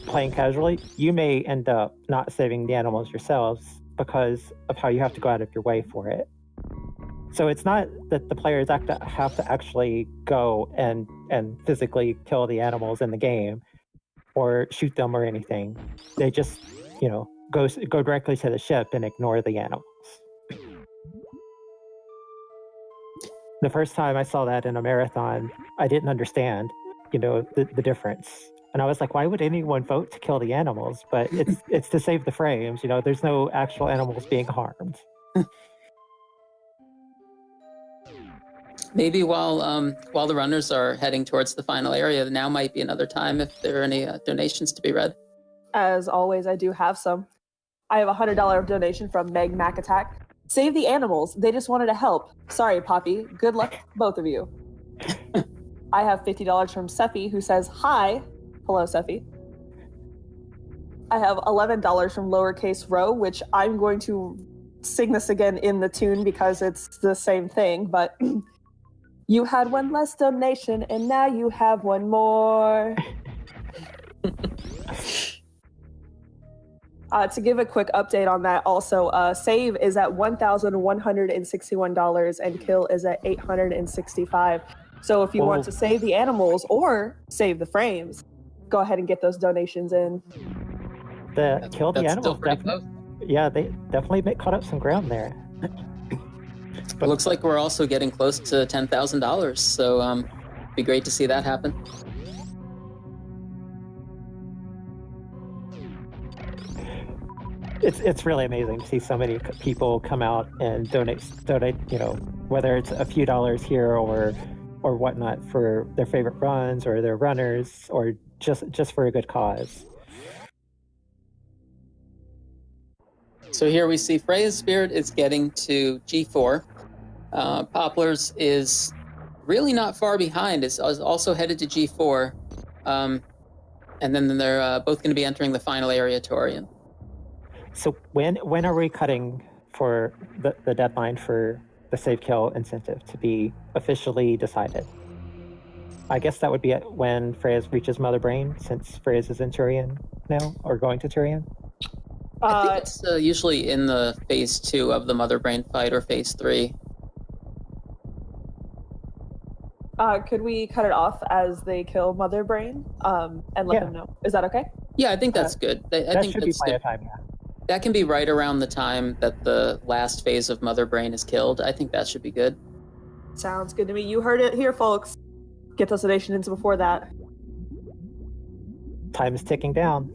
playing casually, you may end up not saving the animals yourselves because of how you have to go out of your way for it. So it's not that the players have to actually go and physically kill the animals in the game or shoot them or anything. They just, go directly to the ship and ignore the animals. The first time I saw that in a marathon, I didn't understand, the difference. And I was like, why would anyone vote to kill the animals? But it's to save the frames. There's no actual animals being harmed. Maybe while the runners are heading towards the final area, now might be another time if there are any donations to be read. As always, I do have some. I have a $100 donation from Meg McAttack. Save the animals. They just wanted to help. Sorry, Poppy. Good luck, both of you. I have $50 from Sephi, who says, hi. Hello, Sephi. I have $11 from Lowercase Row, which I'm going to sing this again in the tune because it's the same thing, but you had one less donation and now you have one more. To give a quick update on that also, save is at $1,161 and kill is at $865. So if you want to save the animals or save the frames, go ahead and get those donations in. Kill the animals, they definitely caught up some ground there. But looks like we're also getting close to $10,000, so it'd be great to see that happen. It's really amazing to see so many people come out and donate, whether it's a few dollars here or whatnot for their favorite runs or their runners or just for a good cause. So here we see FreyasSpirit is getting to G4. Popplars is really not far behind. It's also headed to G4. And then they're both going to be entering the final area, Torian. So when are we cutting for the deadline for the save kill incentive to be officially decided? I guess that would be when Freyas reaches Mother Brain, since Freyas is in Turian now, or going to Turian. I think it's usually in the phase 2 of the Mother Brain fight, or phase 3. Could we cut it off as they kill Mother Brain and let them know? Is that okay? Yeah, I think that's good. I think should be plenty of time, yeah. That can be right around the time that the last phase of Mother Brain is killed. I think that should be good. Sounds good to me. You heard it here, folks. Get those donations before that. Time is ticking down.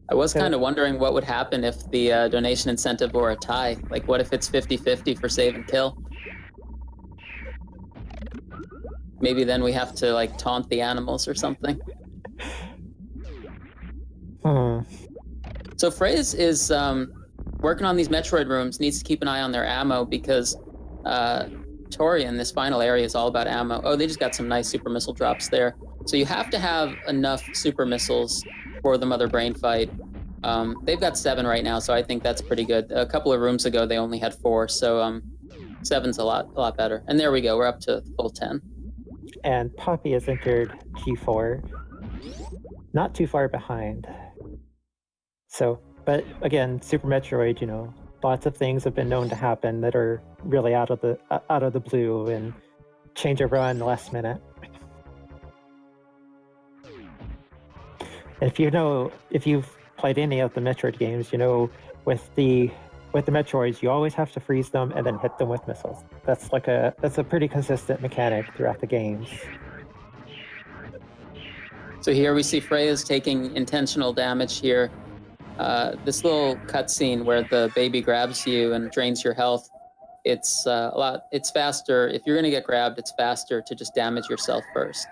I was kind of wondering what would happen if the donation incentive were a tie. Like, what if it's 50-50 for save and kill? Maybe then we have to, taunt the animals or something. So Freyas is working on these Metroid rooms, needs to keep an eye on their ammo because Torian, this final area, is all about ammo. Oh, they just got some nice super missile drops there. So you have to have enough super missiles for the Mother Brain fight. They've got 7 right now, so I think that's pretty good. A couple of rooms ago, they only had 4, so 7's a lot better. And there we go, we're up to full 10. And Poppy has entered G4, not too far behind. So, but again, Super Metroid, lots of things have been known to happen that are really out of the blue and change a run last minute. If you've played any of the Metroid games, with the Metroids, you always have to freeze them and then hit them with missiles. That's a pretty consistent mechanic throughout the games. So here we see Freyas taking intentional damage here. This little cutscene where the baby grabs you and drains your health, it's faster. If you're going to get grabbed, it's faster to just damage yourself first.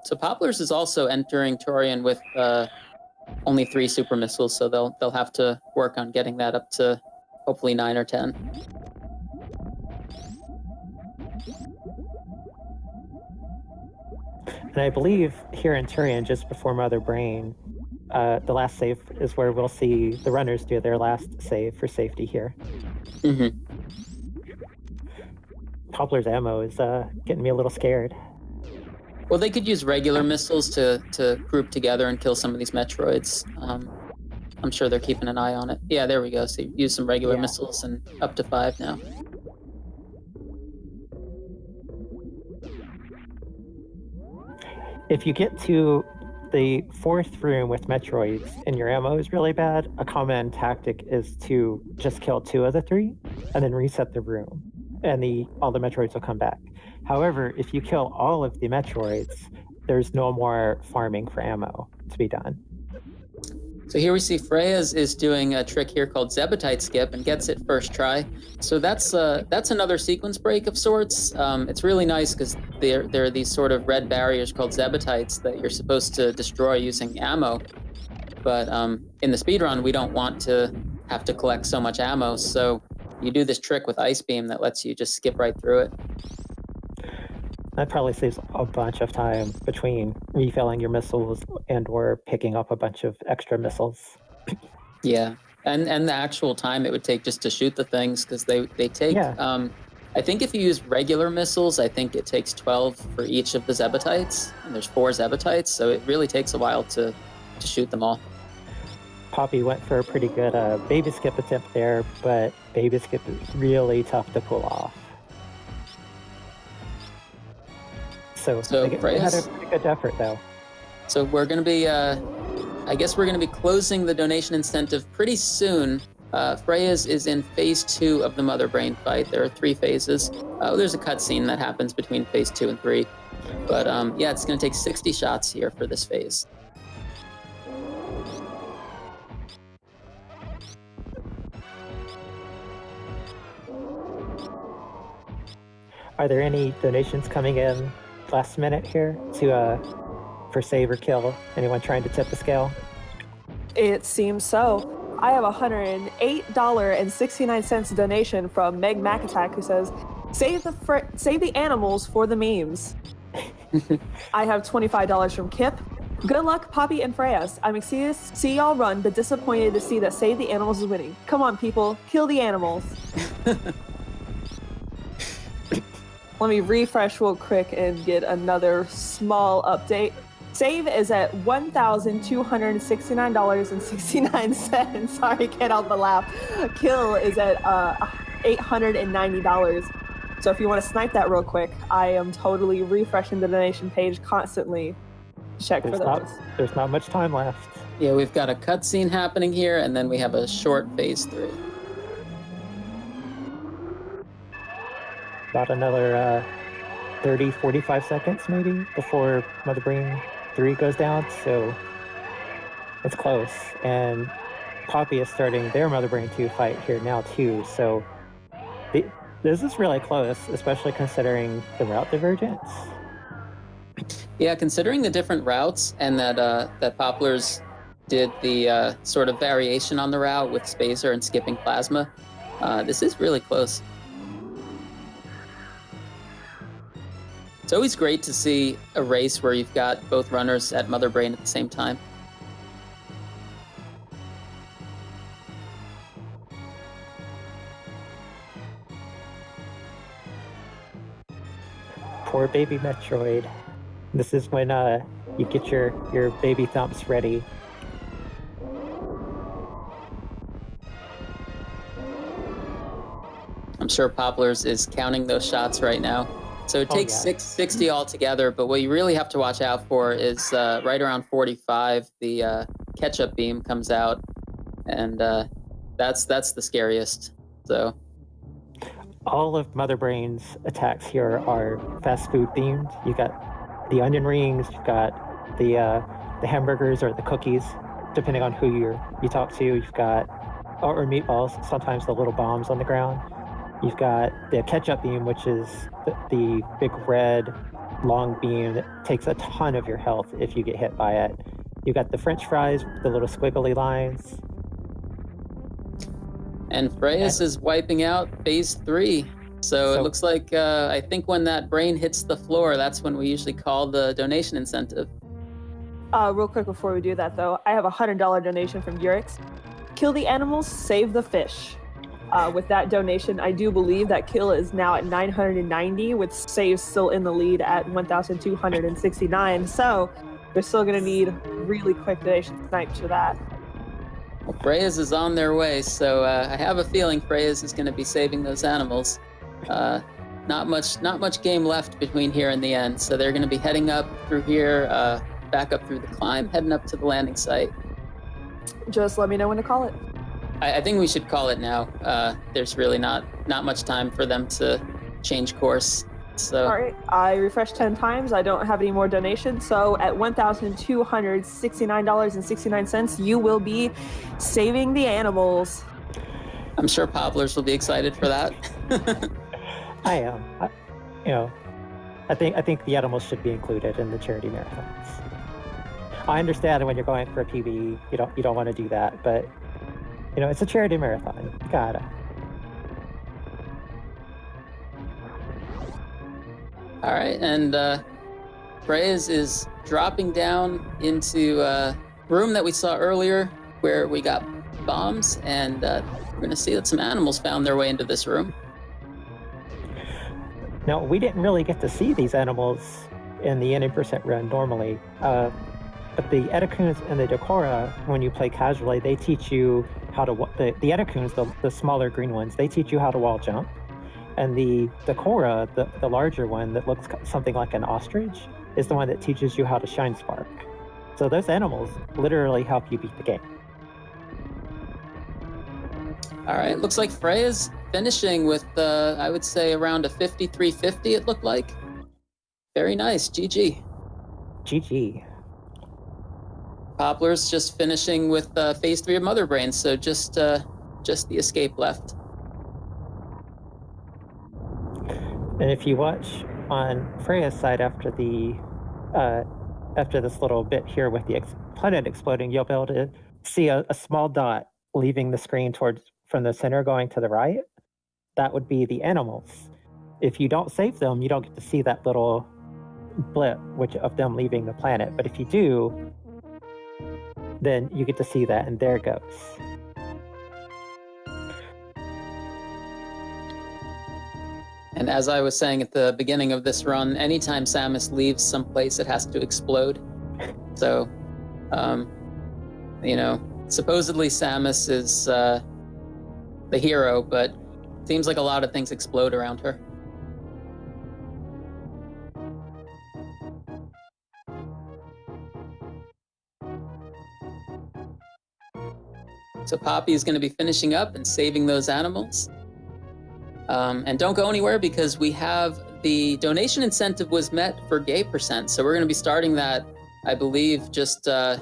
So Popplars is also entering Torian with only 3 super missiles, so they'll have to work on getting that up to hopefully 9 or 10. And I believe here in Turian, just before Mother Brain, the last save is where we'll see the runners do their last save for safety here. Mm-hmm. Poplar's ammo is getting me a little scared. Well, they could use regular missiles to group together and kill some of these Metroids. I'm sure they're keeping an eye on it. Yeah, there we go. So use some regular missiles and up to 5 now. If you get to the 4th room with Metroids and your ammo is really bad, a common tactic is to just kill 2 of the 3 and then reset the room, and all the Metroids will come back. However, if you kill all of the Metroids, there's no more farming for ammo to be done. So here we see Freyas is doing a trick here called Zebetite Skip and gets it first try. So that's another sequence break of sorts. It's really nice because there are these sort of red barriers called Zebetites that you're supposed to destroy using ammo. But in the speedrun, we don't want to have to collect so much ammo. So you do this trick with Ice Beam that lets you just skip right through it. That probably saves a bunch of time between refilling your missiles and or picking up a bunch of extra missiles. Yeah, and the actual time it would take just to shoot the things, because they take, I think if you use regular missiles, I think it takes 12 for each of the Zebetites, and there's 4 Zebetites, so it really takes a while to shoot them all. Poppy went for a pretty good baby skip attempt there, but baby skip is really tough to pull off. So they had a pretty good effort, though. So we're going to be, I guess we're going to be closing the donation incentive pretty soon. Freyas is in phase 2 of the Mother Brain fight. There are 3 phases. There's a cutscene that happens between phase 2 and 3. But yeah, it's going to take 60 shots here for this phase. Are there any donations coming in last minute here for save or kill? Anyone trying to tip the scale? It seems so. I have a $108.69 donation from Meg McAttack, who says, save the animals for the memes. I have $25 from Kip. Good luck, Poppy and Freyas. I'm excited to see y'all run, but disappointed to see that Save the Animals is winning. Come on, people. Kill the animals. Let me refresh real quick and get another small update. Save is at $1,269.69. Sorry, can't help but laugh. Kill is at $890. So if you want to snipe that real quick, I am totally refreshing the donation page constantly. Check for those. There's not much time left. Yeah, we've got a cutscene happening here, and then we have a short phase 3. About another 30, 45 seconds maybe before Mother Brain 3 goes down, so it's close. And Poppy is starting their Mother Brain 2 fight here now too, so this is really close, especially considering the route divergence. Yeah, considering the different routes and that Popplars did the sort of variation on the route with Spacer and skipping Plasma, this is really close. It's always great to see a race where you've got both runners at Mother Brain at the same time. Poor baby Metroid. This is when you get your baby thumps ready. I'm sure Popplars is counting those shots right now. So it takes 660 altogether, but what you really have to watch out for is right around 45, the ketchup beam comes out, and that's the scariest. So all of Mother Brain's attacks here are fast food themed. You've got the onion rings, you've got the hamburgers or the cookies, depending on who you talk to. You've got or meatballs, sometimes the little bombs on the ground. You've got the ketchup beam, which is the big red long beam that takes a ton of your health if you get hit by it. You got the French fries with the little squiggly lines. And Freyas is wiping out phase 3. So it looks like, I think when that brain hits the floor, that's when we usually call the donation incentive. Real quick before we do that, though, I have a $100 donation from Urix. Kill the animals, save the fish. With that donation, I do believe that kill is now at 990, with save still in the lead at 1,269. So we're still going to need really quick donation snipes for that. Well, Freyas is on their way, so I have a feeling Freyas is going to be saving those animals. Not much game left between here and the end, so they're going to be heading up through here, back up through the climb, heading up to the landing site. Just let me know when to call it. I think we should call it now. There's really not much time for them to change course. So. All right, I refreshed 10 times. I don't have any more donations. So at $1,269.69, you will be saving the animals. I'm sure Popplars will be excited for that. I am. I think the animals should be included in the charity marathons. I understand when you're going for a PB, you don't want to do that, but it's a charity marathon. You gotta. All right, and Freyas is dropping down into a room that we saw earlier where we got bombs, and we're going to see that some animals found their way into this room. Now, we didn't really get to see these animals in the N% run normally, but the Edacoons and the Decora, when you play casually, they teach you how to... The Edacoons, the smaller green ones, they teach you how to wall jump. And the Decora, the larger one that looks something like an ostrich, is the one that teaches you how to shine spark. So those animals literally help you beat the game. All right, looks like Freya's finishing with, I would say, around a 5350, it looked like. Very nice, GG. GG. Popplars just finishing with phase 3 of Mother Brain, so just the escape left. And if you watch on Freya's side after this little bit here with the planet exploding, you'll be able to see a small dot leaving the screen from the center going to the right. That would be the animals. If you don't save them, you don't get to see that little blip of them leaving the planet. But if you do, then you get to see that, and there it goes. And as I was saying at the beginning of this run, anytime Samus leaves someplace, it has to explode. So, supposedly Samus is the hero, but it seems like a lot of things explode around her. So Poppy is going to be finishing up and saving those animals. And don't go anywhere because we have the donation incentive was met for gay percent. So we're going to be starting that, I believe, just a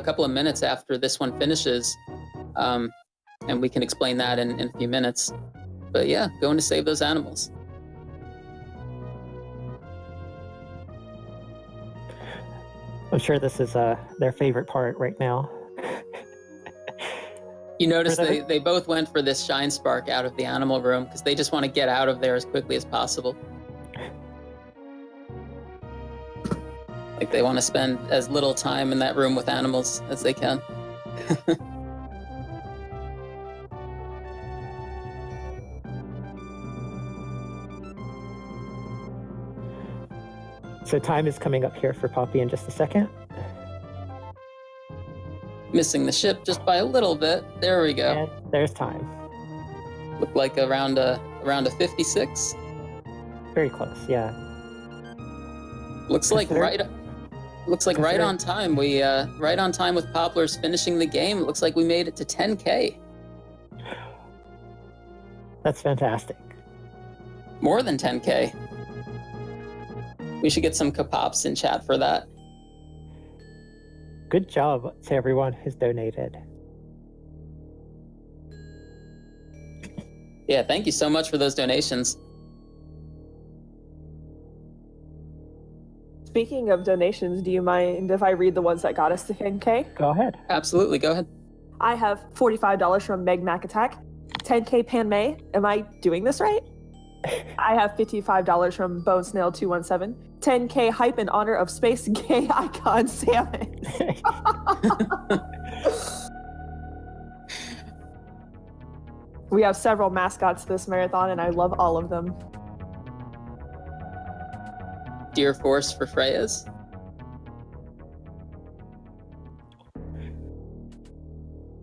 couple of minutes after this one finishes. And we can explain that in a few minutes. But yeah, going to save those animals. I'm sure this is their favorite part right now. You notice they both went for this shine spark out of the animal room because they just want to get out of there as quickly as possible. Like they want to spend as little time in that room with animals as they can. So time is coming up here for Poppy in just a second. Missing the ship just by a little bit. There we go. And there's time. Looked like around a 56. Very close, yeah. Looks like right on time. We right on time with Popplars finishing the game. It looks like we made it to 10K. That's fantastic. More than 10K. We should get some kapops in chat for that. Good job to everyone who's donated. Yeah, thank you so much for those donations. Speaking of donations, do you mind if I read the ones that got us to 10K? Go ahead. Absolutely, go ahead. I have $45 from Meg Mac Attack, 10K Pan May. Am I doing this right? I have $55 from Bone Snail 217, 10K Hype in honor of Space Gay Icon Salmon. We have several mascots this marathon, and I love all of them. Dear Force for Freyas.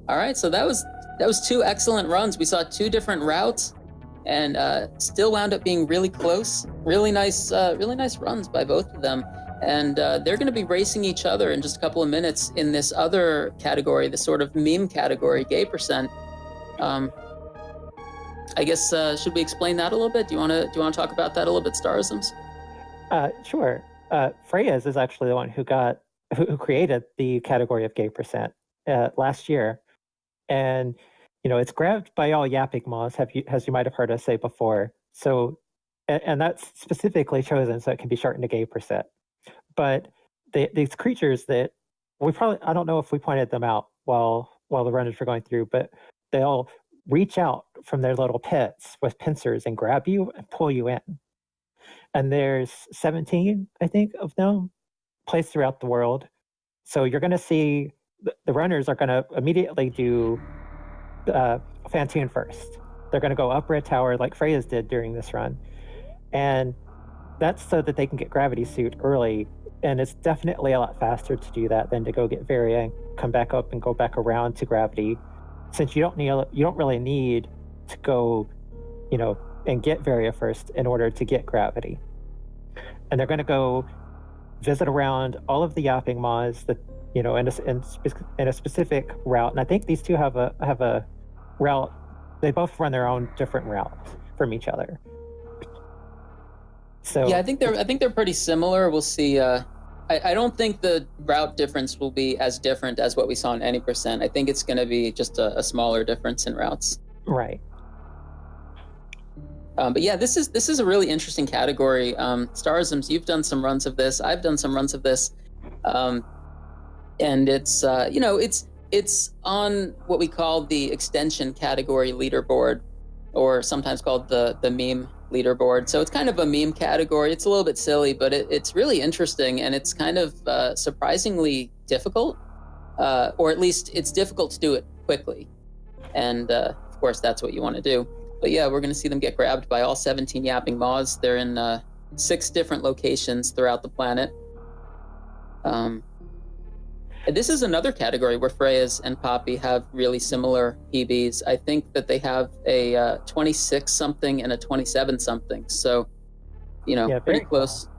All right, so that was 2 excellent runs. We saw 2 different routes, and still wound up being really close. Really nice runs by both of them. And they're going to be racing each other in just a couple of minutes in this other category, the sort of meme category, gay percent. I guess should we explain that a little bit? Do you want to talk about that a little bit, Starisms? Sure. Freyas is actually the one who created the category of gay percent last year, and it's grabbed by all yapping maws, as you might have heard us say before. So, and that's specifically chosen so it can be shortened to gay percent. But these creatures that I don't know if we pointed them out while the runners were going through, but they'll reach out from their little pits with pincers and grab you and pull you in. And there's 17, I think, of them placed throughout the world. So you're going to see the runners are going to immediately do Fantoon first. They're going to go up Red Tower like Freyas did during this run. And that's so that they can get Gravity Suit early. And it's definitely a lot faster to do that than to go get Varia and come back up and go back around to Gravity. Since you don't really need to go, and get Varia first in order to get Gravity. And they're going to go visit around all of the yapping maws that, in a specific route. And I think these two have a route. They both run their own different routes from each other. So yeah, I think they're pretty similar. We'll see. I don't think the route difference will be as different as what we saw in any percent. I think it's going to be just a smaller difference in routes. Right. But yeah, this is a really interesting category. Starisms, you've done some runs of this. I've done some runs of this, and it's it's on what we call the extension category leaderboard, or sometimes called the meme leaderboard. So it's kind of a meme category. It's a little bit silly, but it's really interesting, and it's kind of surprisingly difficult, or at least it's difficult to do it quickly. And of course, that's what you want to do. But yeah, we're going to see them get grabbed by all 17 yapping maws. They're in 6 different locations throughout the planet. And this is another category where Freyas and Poppy have really similar PBs. I think that they have a 26 something and a 27 something. So, pretty close.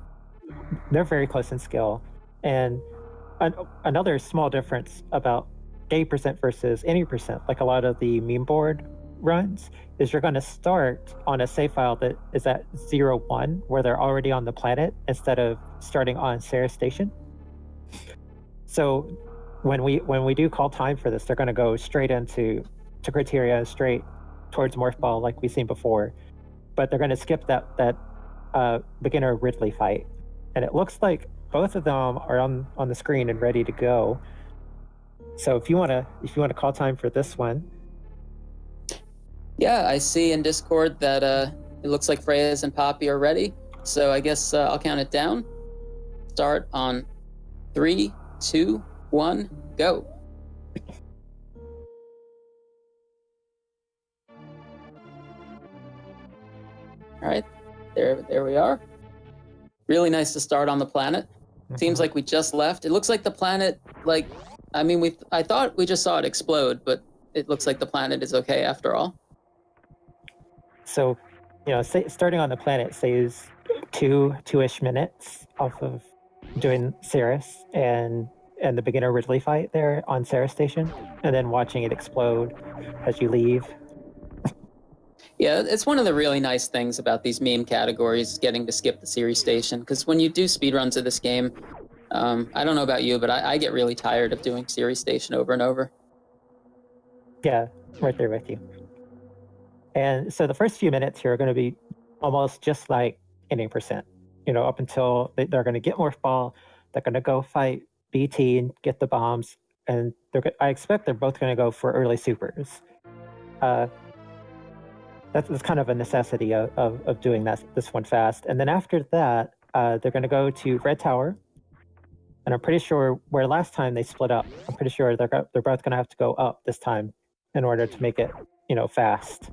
They're very close in skill. And another small difference about gay percent versus any percent, like a lot of the meme board runs, is you're going to start on a save file that is at 0-1, where they're already on the planet, instead of starting on Sarah Station. So when we do call time for this, they're going to go straight into criteria, straight towards Morph Ball like we've seen before. But they're going to skip that beginner Ridley fight. And it looks like both of them are on the screen and ready to go. So if you want to call time for this one. Yeah, I see in Discord that it looks like Freyas and Poppy are ready. So I guess I'll count it down. Start on 3, 2, 1, go. All right, there we are. Really nice to start on the planet. Seems like we just left. It looks like the planet, I thought we just saw it explode, but it looks like the planet is okay after all. So, starting on the planet saves 2-ish minutes off of doing Ceres and the beginner Ridley fight there on Sarah Station, and then watching it explode as you leave. Yeah, it's one of the really nice things about these meme categories, getting to skip the series station, because when you do speedruns of this game, I don't know about you, but I get really tired of doing series station over and over. Yeah, right there with you. And so the first few minutes here are going to be almost just like any percent. up until they're going to get Morph Ball. They're going to go fight BT and get the bombs, and I expect they're both going to go for early supers. That's kind of a necessity of doing this one fast. And then after that, they're going to go to Red Tower. And I'm pretty sure where last time they split up, I'm pretty sure they're both going to have to go up this time in order to make it, fast.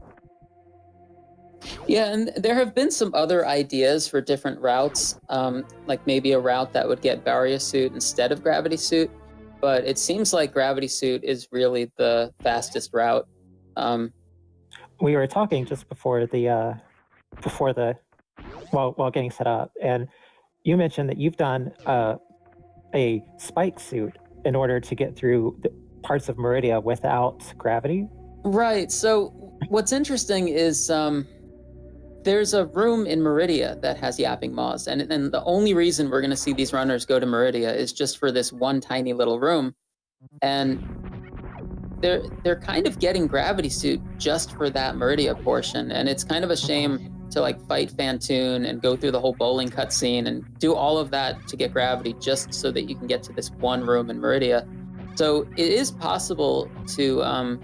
Yeah, and there have been some other ideas for different routes, like maybe a route that would get Barrier Suit instead of Gravity Suit. But it seems like Gravity Suit is really the fastest route. We were talking just before while getting set up, and you mentioned that you've done a spike suit in order to get through the parts of Meridia without gravity. Right. So what's interesting is there's a room in Meridia that has Yapping Maws, and the only reason we're going to see these runners go to Meridia is just for this one tiny little room, and they're kind of getting Gravity Suit just for that Meridia portion, and it's kind of a shame to fight Phantoon and go through the whole bowling cutscene and do all of that to get gravity just so that you can get to this one room in Meridia. So it is possible to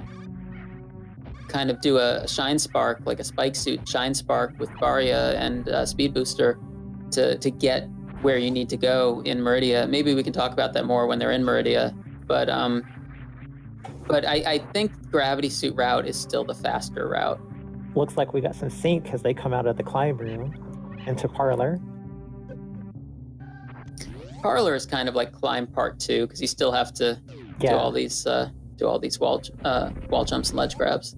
kind of do a Shine Spark, like a Spike Suit Shine Spark with Varia and Speed Booster to get where you need to go in Meridia. Maybe we can talk about that more when they're in Meridia, but I think Gravity Suit route is still the faster route. Looks like we got some sync as they come out of the climb room into Parlor. Parlor is kind of like Climb Part 2 because you still have to do all these wall jumps and ledge grabs.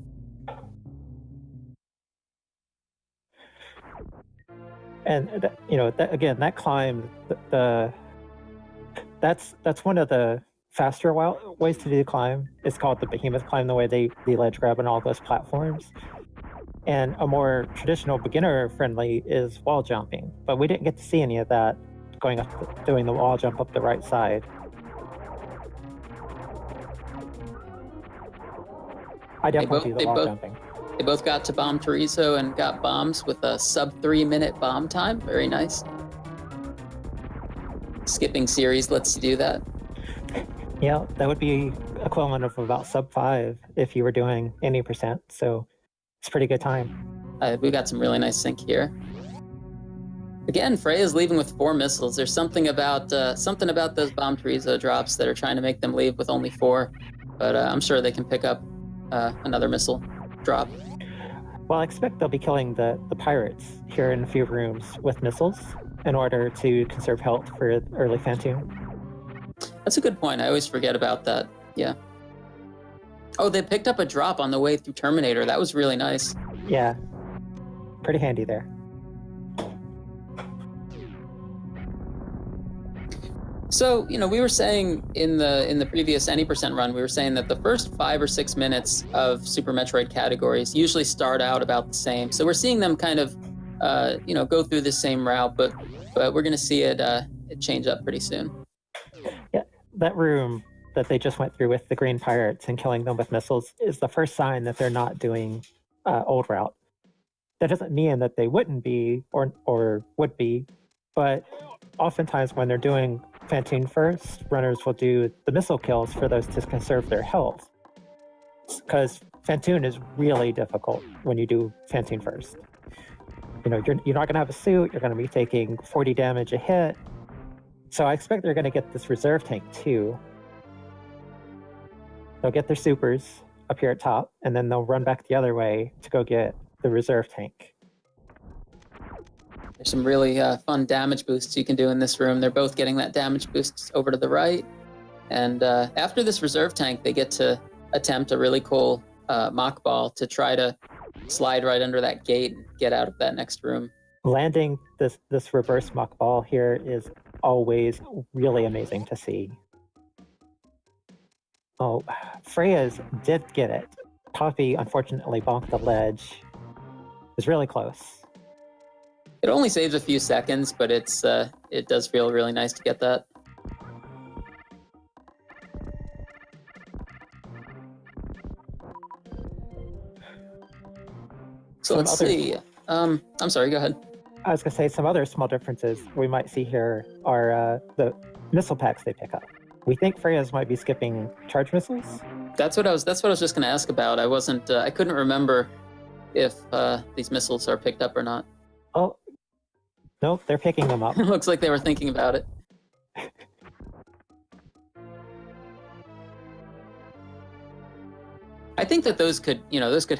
And that climb, that's one of the faster ways to do the climb. It's called the Behemoth Climb, the way they ledge grab on all those platforms. And a more traditional beginner-friendly is wall jumping, but we didn't get to see any of that going up, doing the wall jump up the right side. I definitely do the wall jumping. They both got to bomb Chorizo and got bombs with a sub 3-minute bomb time. Very nice. Skipping series lets you do that. Yeah, that would be equivalent of about sub 5 if you were doing any %. So it's a pretty good time. We got some really nice sync here. Again, Freya's leaving with 4 missiles. There's something about those bomb Chorizo drops that are trying to make them leave with only 4. But I'm sure they can pick up another missile drop. Well, I expect they'll be killing the pirates here in a few rooms with missiles in order to conserve health for early Phantoon. That's a good point. I always forget about that. Yeah. Oh, they picked up a drop on the way through Terminator. That was really nice. Yeah. Pretty handy there. So, we were saying in the previous any % run, we were saying that the first 5 or 6 minutes of Super Metroid categories usually start out about the same. So we're seeing them kind of, go through the same route, but we're going to see it change up pretty soon. Yeah, that room that they just went through with the green pirates and killing them with missiles is the first sign that they're not doing old route. That doesn't mean that they wouldn't be or would be, but oftentimes when they're doing Phantoon first, runners will do the missile kills for those to conserve their health. Because Phantoon is really difficult when you do Phantoon first. You're not going to have a suit, you're going to be taking 40 damage a hit. So I expect they're going to get this reserve tank too. They'll get their supers up here at top, and then they'll run back the other way to go get the reserve tank. There's some really fun damage boosts you can do in this room. They're both getting that damage boost over to the right. And after this reserve tank, they get to attempt a really cool mock ball to try to slide right under that gate and get out of that next room. Landing this reverse mock ball here is always really amazing to see. Oh, Freya's did get it. Poppy unfortunately bonked the ledge. It was really close. It only saves a few seconds, but it does feel really nice to get that. So let's see. I'm sorry, go ahead. I was going to say some other small differences we might see here are the missile packs they pick up. We think Freya's might be skipping charge missiles. That's what I was just going to ask about. I couldn't remember if these missiles are picked up or not. Oh, nope, they're picking them up. Looks like they were thinking about it. I think that those could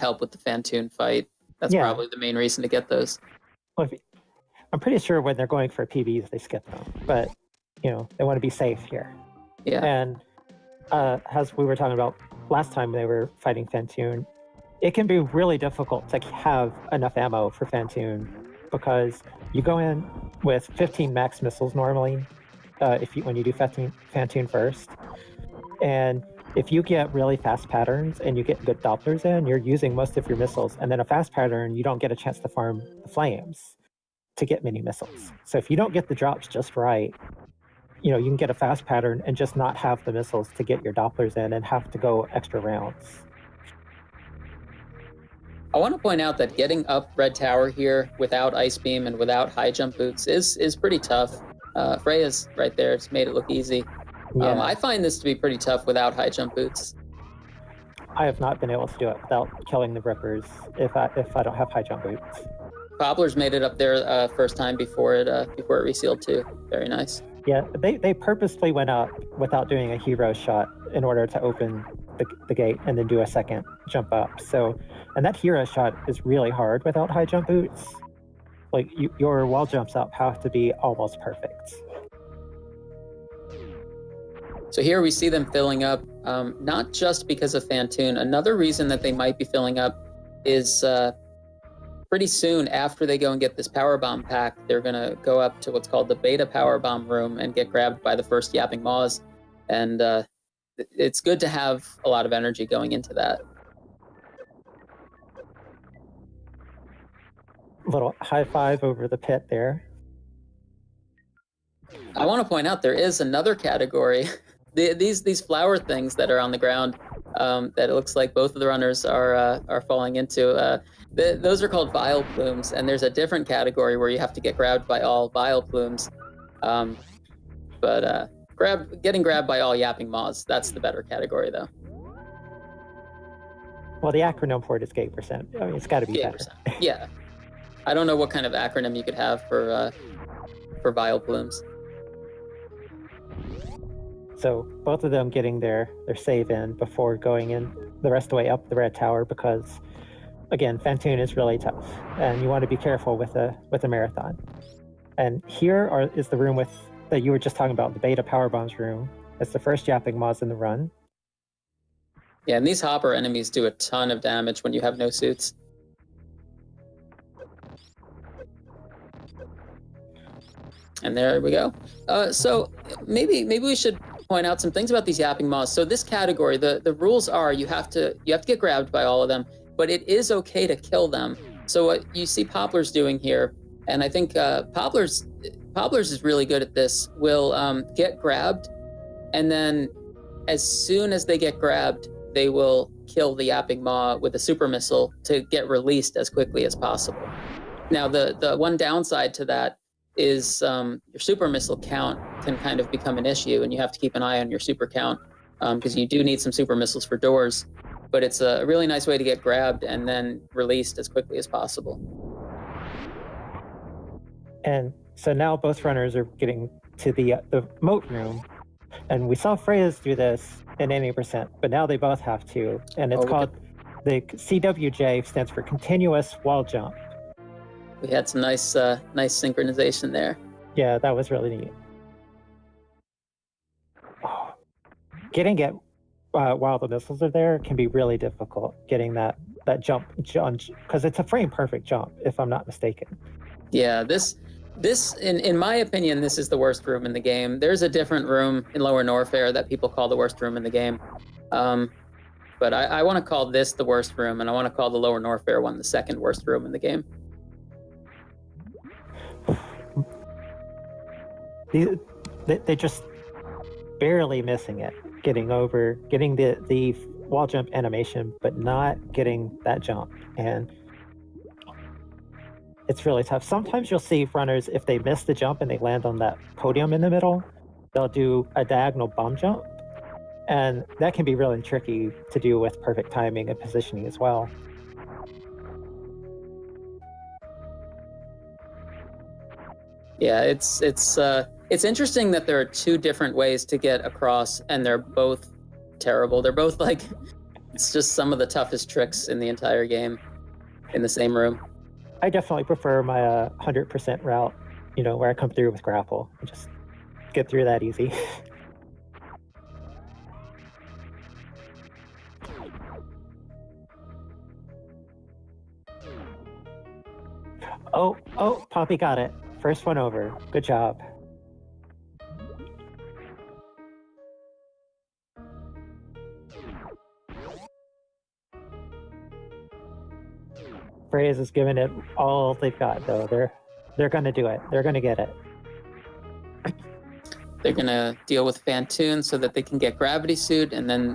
help with the Fantoon fight. That's probably the main reason to get those. Well, I'm pretty sure when they're going for PBs, they skip them, but they want to be safe here. Yeah. And as we were talking about last time they were fighting Fantoon, it can be really difficult to have enough ammo for Fantoon because you go in with 15 max missiles normally when you do Fantoon first, and if you get really fast patterns and you get good Dopplers in, you're using most of your missiles, and then a fast pattern, you don't get a chance to farm the flames to get many missiles. So if you don't get the drops just right, you can get a fast pattern and just not have the missiles to get your Dopplers in and have to go extra rounds. I want to point out that getting up Red Tower here without Ice Beam and without high jump boots is pretty tough. Freya's right there. It's made it look easy. Yeah. I find this to be pretty tough without high jump boots. I have not been able to do it without killing the Rippers if I don't have high jump boots. Popplars made it up there first time before it resealed too. Very nice. Yeah, they purposely went up without doing a hero shot in order to open the gate and then do a second jump up. So, and that hero shot is really hard without high jump boots. Like your wall jumps up have to be almost perfect. So here we see them filling up, not just because of Fantoon. Another reason that they might be filling up is pretty soon after they go and get this power bomb pack, they're going to go up to what's called the beta power bomb room and get grabbed by the first yapping maws. And it's good to have a lot of energy going into that. Little high five over the pit there. I want to point out there is another category. These flower things that are on the ground that it looks like both of the runners are falling into. Those are called Vile Plumes, and there's a different category where you have to get grabbed by all Vile Plumes. But getting grabbed by all Yapping Maws, that's the better category, though. Well, the acronym for it is Gate Percent. I mean, it's got to be better. Yeah. I don't know what kind of acronym you could have for Vile Plumes. So both of them getting their save in before going in the rest of the way up the Red Tower because, again, Fantoon is really tough, and you want to be careful with a marathon. And here is the room that you were just talking about, the beta power bombs room. It's the first Yapping Maws in the run. Yeah, and these hopper enemies do a ton of damage when you have no suits. And there we go. So maybe we should point out some things about these Yapping Maws. So this category, the rules are you have to get grabbed by all of them, but it is okay to kill them. So what you see Popplars doing here, and I think Popplars is really good at this, will get grabbed, and then as soon as they get grabbed, they will kill the Yapping Maw with a super missile to get released as quickly as possible. Now, the one downside to that is your super missile count can kind of become an issue, and you have to keep an eye on your super count because you do need some super missiles for doors. But it's a really nice way to get grabbed and then released as quickly as possible. And so now both runners are getting to the moat room, and we saw Freya's do this in 80%, but now they both have to, and it's called the CWJ, stands for Continuous Wall Jump. We had some nice synchronization there. Yeah, that was really neat. Getting it while the missiles are there can be really difficult. Getting that jump, because it's a frame perfect jump, if I'm not mistaken. Yeah, this in my opinion, this is the worst room in the game. There's a different room in Lower Norfair that people call the worst room in the game. But I want to call this the worst room, and I want to call the Lower Norfair one the second worst room in the game. They just barely missing it, getting the wall jump animation, but not getting that jump. And it's really tough. Sometimes you'll see runners, if they miss the jump and they land on that podium in the middle, they'll do a diagonal bomb jump. And that can be really tricky to do with perfect timing and positioning as well. Yeah, it's interesting that there are two different ways to get across, and they're both terrible. They're both like, it's just some of the toughest tricks in the entire game in the same room. I definitely prefer my 100% route, where I come through with grapple and just get through that easy. Oh, Poppy got it. First one over. Good job. Freyas is giving it all they've got, though. They're gonna do it. They're gonna get it. They're gonna deal with Phantoon so that they can get Gravity Suit, and then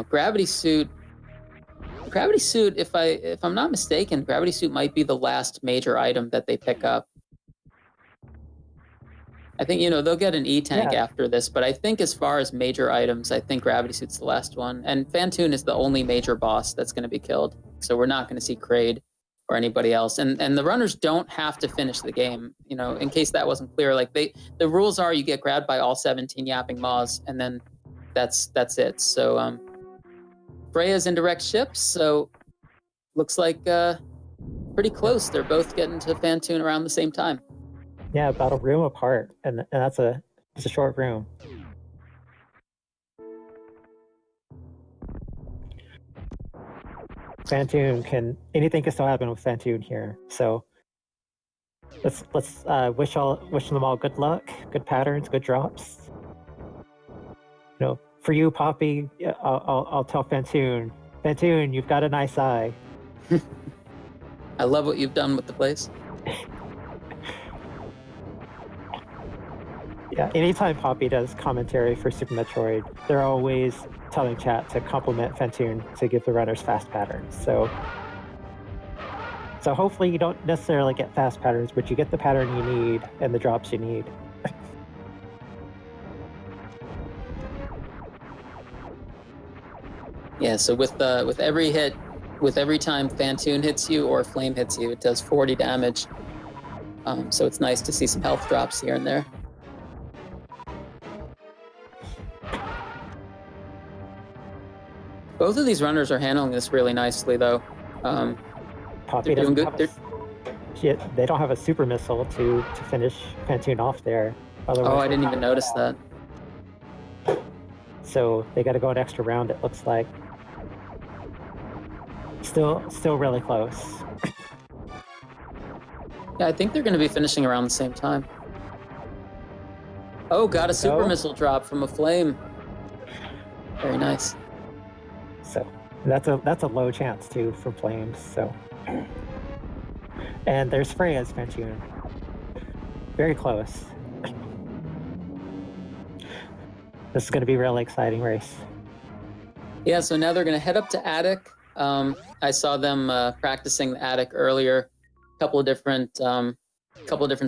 Gravity Suit. Gravity Suit, if I'm not mistaken, Gravity Suit might be the last major item that they pick up. I think they'll get an E-Tank after this, but I think as far as major items, I think Gravity Suit's the last one, and Phantoon is the only major boss that's going to be killed. So we're not going to see Kraid or anybody else, and the runners don't have to finish the game. In case that wasn't clear, like the rules are, you get grabbed by all 17 yapping maws, and then that's it. So Freya's in direct ships, so looks like pretty close. They're both getting to Phantoon around the same time. Yeah, about a room apart, and that's it's a short room. Anything can still happen with Phantoon here. So let's wish them all good luck, good patterns, good drops. For you, Poppy, I'll tell Phantoon, you've got a nice eye. I love what you've done with the place. Yeah, anytime Poppy does commentary for Super Metroid, they're always telling chat to compliment Phantoon to give the runners fast patterns. So hopefully you don't necessarily get fast patterns, but you get the pattern you need and the drops you need. Yeah, so with every hit, with every time Phantoon hits you or Flame hits you, it does 40 damage. So it's nice to see some health drops here and there. Both of these runners are handling this really nicely, though. Poppy doesn't they don't have a super missile to finish Phantoon off there. Otherwise, I didn't even notice that. So they got to go an extra round, it looks like. Still really close. Yeah, I think they're going to be finishing around the same time. Oh, got a super missile drop from a Flame. Very nice. So that's a low chance too for Flames. So, and there's Freya's Phantoon. Very close. This is going to be a really exciting race. Yeah, so now they're going to head up to Attic. I saw them practicing the Attic earlier. A couple of different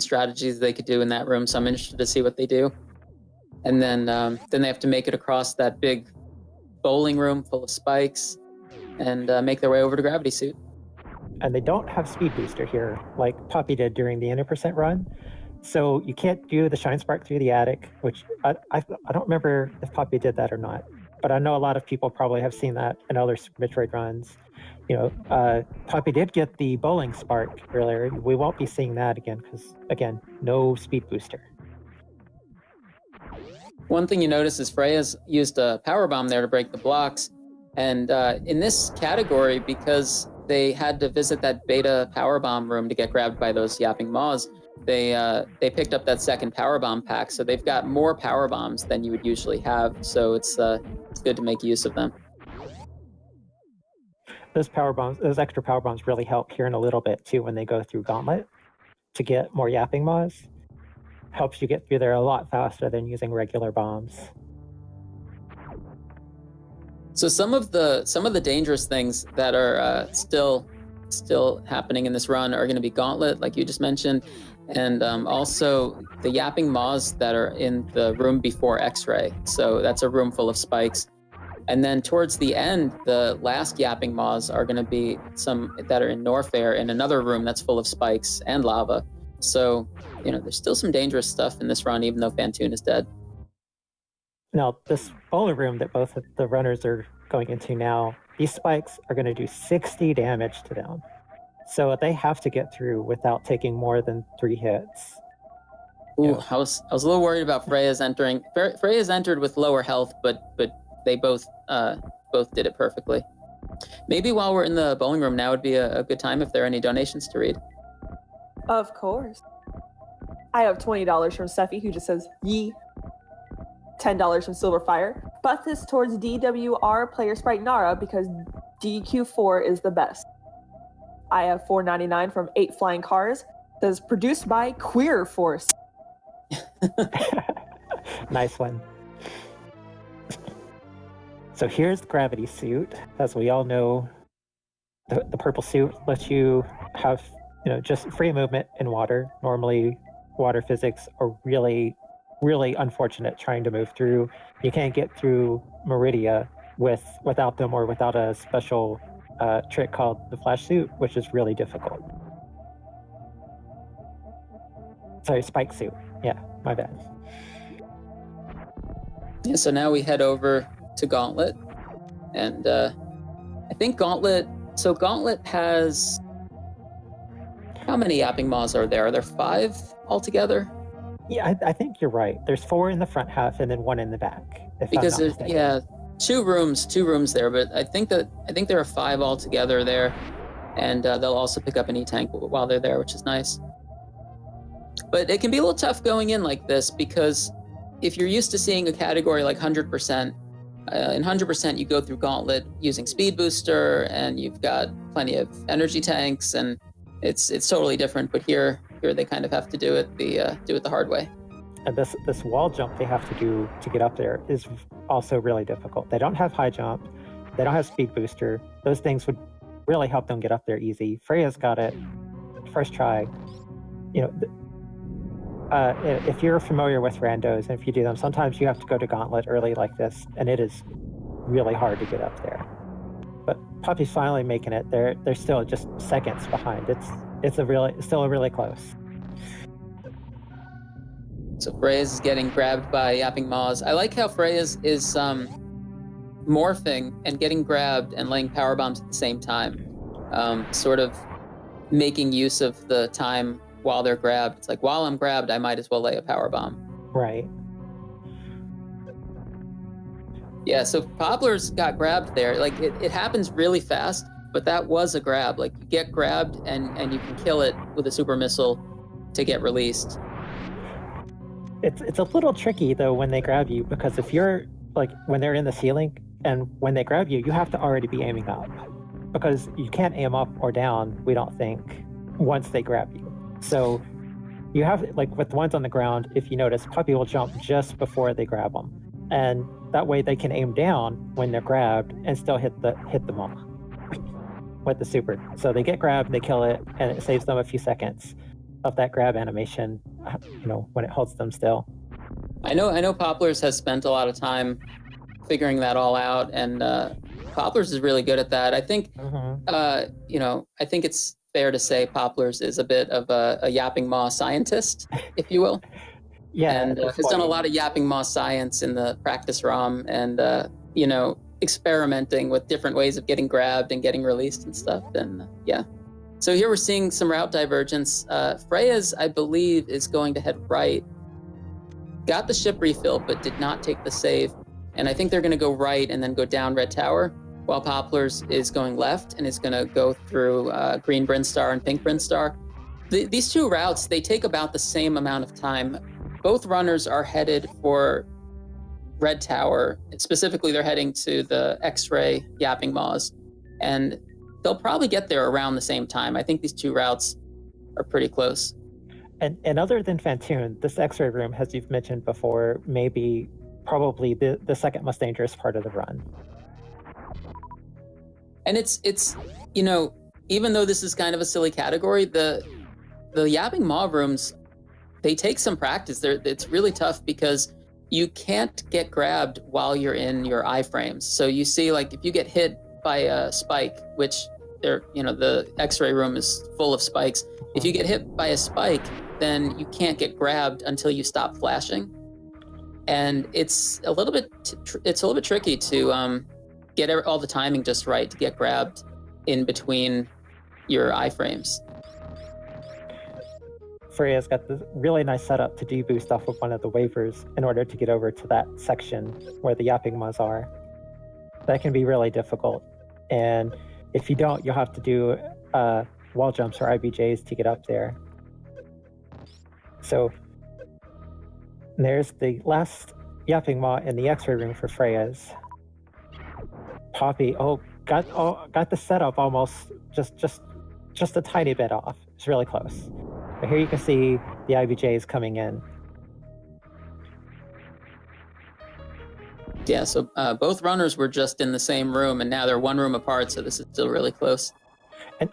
strategies they could do in that room. So I'm interested to see what they do. And then they have to make it across that big bowling room full of spikes and make their way over to Gravity Suit. And they don't have Speed Booster here, like Poppy did during the 100% run. So you can't do the Shine Spark through the Attic, which I don't remember if Poppy did that or not. But I know a lot of people probably have seen that in other Super Metroid runs. Poppy did get the Bowling Spark earlier. We won't be seeing that again because, again, no Speed Booster. One thing you notice is Freya's used a power bomb there to break the blocks. And in this category, because they had to visit that beta power bomb room to get grabbed by those yapping maws, they picked up that second power bomb pack. So they've got more power bombs than you would usually have. So it's good to make use of them. Those extra power bombs really help here in a little bit too when they go through Gauntlet to get more yapping maws. Helps you get through there a lot faster than using regular bombs. So some of the dangerous things that are still still happening in this run are going to be Gauntlet, like you just mentioned, and also the Yapping Maws that are in the room before X-Ray. So that's a room full of spikes. And then towards the end, the last Yapping Maws are going to be some that are in Norfair in another room that's full of spikes and lava. So, there's still some dangerous stuff in this run, even though Fantoon is dead. Now, this bowler room that both of the runners are going into now, these spikes are going to do 60 damage to them. So they have to get through without taking more than 3 hits. Ooh, I was a little worried about Freya's entering. Freya's entered with lower health, but they both did it perfectly. Maybe while we're in the bowling room now would be a good time if there are any donations to read. Of course. I have $20 from Steffi, who just says, yee. $10 from Silverfire. But this towards DWR player sprite Nara because DQ4 is the best. I have $4.99 from 8 Flying Cars. Says produced by Queer Force. Nice one. So here's the gravity suit. As we all know, the purple suit lets you have just free movement in water. Normally, water physics are really, really unfortunate trying to move through. You can't get through Meridia without them or without a special trick called the flash suit, which is really difficult. Sorry, spike suit. Yeah, my bad. Yeah, so now we head over to Gauntlet, and I think Gauntlet has, how many Yapping Maws are there? Are there 5 altogether? Yeah, I think you're right. There's 4 in the front half and then 1 in the back. Because there's 2 rooms there, but I think there are 5 altogether there, and they'll also pick up an E-Tank while they're there, which is nice. But it can be a little tough going in like this, because if you're used to seeing a category like 100%, in 100% you go through Gauntlet using Speed Booster, and you've got plenty of energy tanks, and it's totally different. But here they kind of have to do it the hard way. And this wall jump they have to do to get up there is also really difficult. They don't have high jump, they don't have Speed Booster. Those things would really help them get up there easy. Freya's got it first try. If you're familiar with randos, and if you do them, sometimes you have to go to Gauntlet early like this, and it is really hard to get up there. But Poppy's finally making it. They're still just seconds behind. It's still really close. So Freya's is getting grabbed by Yapping Maws. I like how Freya's is morphing and getting grabbed and laying power bombs at the same time, sort of making use of the time while they're grabbed. It's like, while I'm grabbed, I might as well lay a power bomb. Right. Yeah, so Popplars got grabbed there. Like, it happens really fast, but that was a grab. Like, you get grabbed and you can kill it with a super missile to get released. It's a little tricky though when they grab you, because if you're like, when they're in the ceiling and when they grab you, you have to already be aiming up, because you can't aim up or down, we don't think, once they grab you. So you have, like with the ones on the ground, if you notice, Puppy will jump just before they grab them, and that way they can aim down when they're grabbed and still hit the maw with the super. So they get grabbed, they kill it, and it saves them a few seconds of that grab animation, when it holds them still. I know Popplars has spent a lot of time figuring that all out, and Popplars is really good at that. I think, I think it's fair to say Popplars is a bit of a Yapping Maw scientist, if you will. Yeah, and has done a lot of Yapping Maw science in the practice ROM, and experimenting with different ways of getting grabbed and getting released and stuff. And yeah. So here we're seeing some route divergence. Freya's, I believe, is going to head right. Got the ship refill, but did not take the save. And I think they're going to go right and then go down Red Tower, while Popplars is going left and is going to go through Green Brinstar and Pink Brinstar. These two routes, they take about the same amount of time. Both runners are headed for Red Tower. Specifically, they're heading to the X-Ray Yapping Maws. And they'll probably get there around the same time. I think these two routes are pretty close. And other than Fantoon, this X-Ray room, as you've mentioned before, may be probably the second most dangerous part of the run. And it's even though this is kind of a silly category, the yapping maw rooms, they take some practice. It's really tough because you can't get grabbed while you're in your iframes. So you see, like, if you get hit by a spike, which the X-ray room is full of spikes. If you get hit by a spike, then you can't get grabbed until you stop flashing, and it's a little bit tricky to get all the timing just right to get grabbed in between your iframes. Freya's got this really nice setup to deboost off of one of the waivers in order to get over to that section where the yapping maws are. That can be really difficult, and if you don't, you'll have to do wall jumps or IBJs to get up there. So there's the last yapping maw in the X-ray room for Freya's. Poppy, got the setup almost just a tiny bit off. It's really close. But here you can see the IBJs coming in. Yeah, so both runners were just in the same room, and now they're one room apart, so this is still really close. And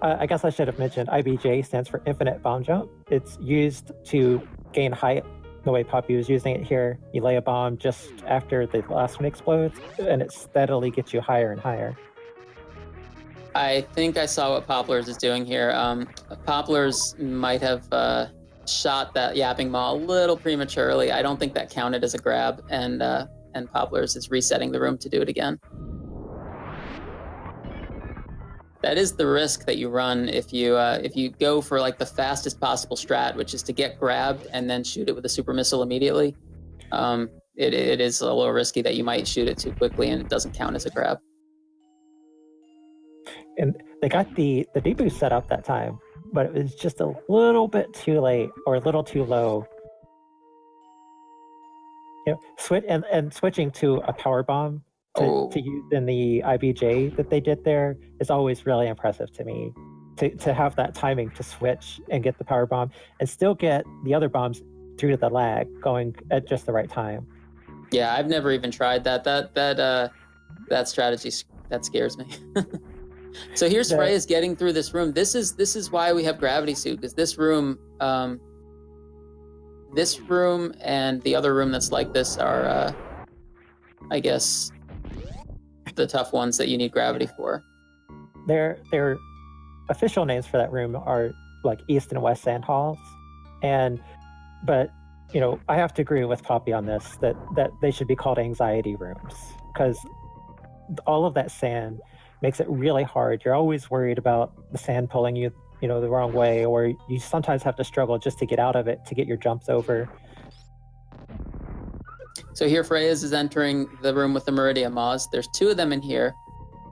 I guess I should have mentioned IBJ stands for Infinite Bomb Jump. It's used to gain height the way Poppy was using it here. You lay a bomb just after the last one explodes, and it steadily gets you higher and higher. I think I saw what Popplars is doing here. Popplars might have shot that yapping maw a little prematurely. I don't think that counted as a grab, and Popplars is resetting the room to do it again. That is the risk that you run if you go for like the fastest possible strat, which is to get grabbed and then shoot it with a super missile immediately. It is a little risky that you might shoot it too quickly and it doesn't count as a grab. And they got the deboost set up that time, but it was just a little bit too late or a little too low. Switching to a power bomb to use in the IBJ that they did there is always really impressive to me. To have that timing to switch and get the power bomb and still get the other bombs through the lag going at just the right time. Yeah, I've never even tried that. That strategy that scares me. So here's Freya's getting through this room. This is why we have gravity suit, because this room and the other room that's like this are, I guess, the tough ones that you need gravity for. Their official names for that room are like East and West Sand Halls, but I have to agree with Poppy on this that they should be called anxiety rooms, because all of that sand makes it really hard. You're always worried about the sand pulling you, the wrong way, or you sometimes have to struggle just to get out of it, to get your jumps over. So here Freya's is entering the room with the Meridian Maws. There's two of them in here,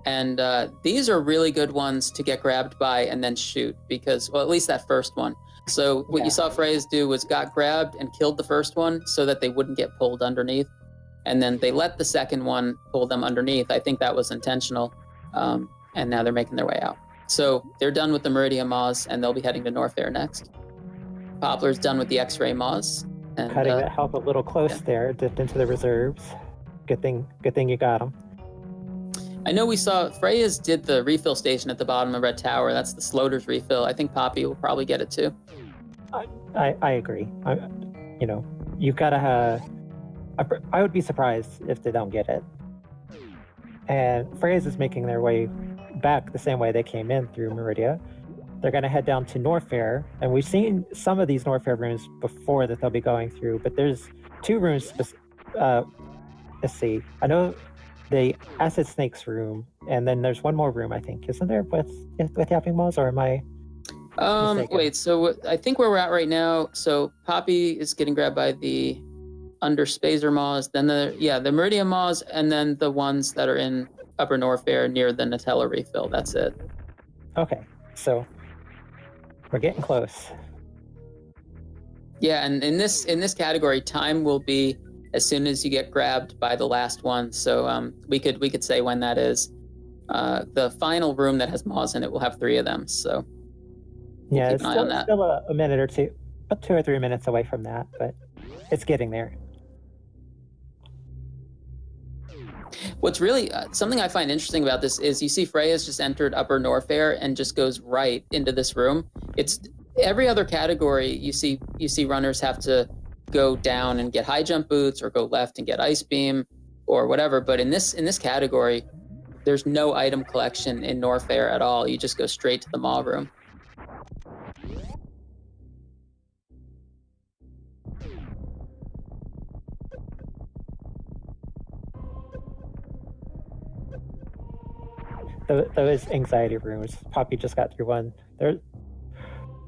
and these are really good ones to get grabbed by and then shoot, because, well, at least that first one. So what you saw Freya's do was got grabbed and killed the first one so that they wouldn't get pulled underneath, and then they let the second one pull them underneath. I think that was intentional. And now they're making their way out. So they're done with the Meridian Maws, and they'll be heading to North Air next. Poplar's done with the X-ray Maws. And, cutting that help a little close there, dipped into the reserves. Good thing you got them. I know we saw Freya's did the refill station at the bottom of Red Tower. That's the Sloater's refill. I think Poppy will probably get it too. I agree. You've got to have. I would be surprised if they don't get it. And Freya's is making their way back the same way they came in through Meridia. They're going to head down to Norfair, and we've seen some of these Norfair rooms before that they'll be going through, but there's two rooms. Let's see. I know the Acid Snakes room, and then there's one more room, I think. Isn't there with Yapping Maws, or am I mistaken? Wait, so I think where we're at right now, so Poppy is getting grabbed by the under Spazer Maws, then the Meridian Maws, and then the ones that are in Upper Norfair near the Nutella refill. That's it. Okay, so we're getting close. Yeah, and in this category, time will be as soon as you get grabbed by the last one. So we could say when that is. The final room that has Maws in it will have 3 of them. So yeah, keep an eye on that. Still a minute or two, about 2 or 3 minutes away from that, but it's getting there. What's really something I find interesting about this is you see Freya's just entered Upper Norfair and just goes right into this room. It's every other category you see runners have to go down and get high jump boots or go left and get ice beam or whatever. But in this category, there's no item collection in Norfair at all. You just go straight to the Maw room. Those anxiety rooms. Poppy just got through one.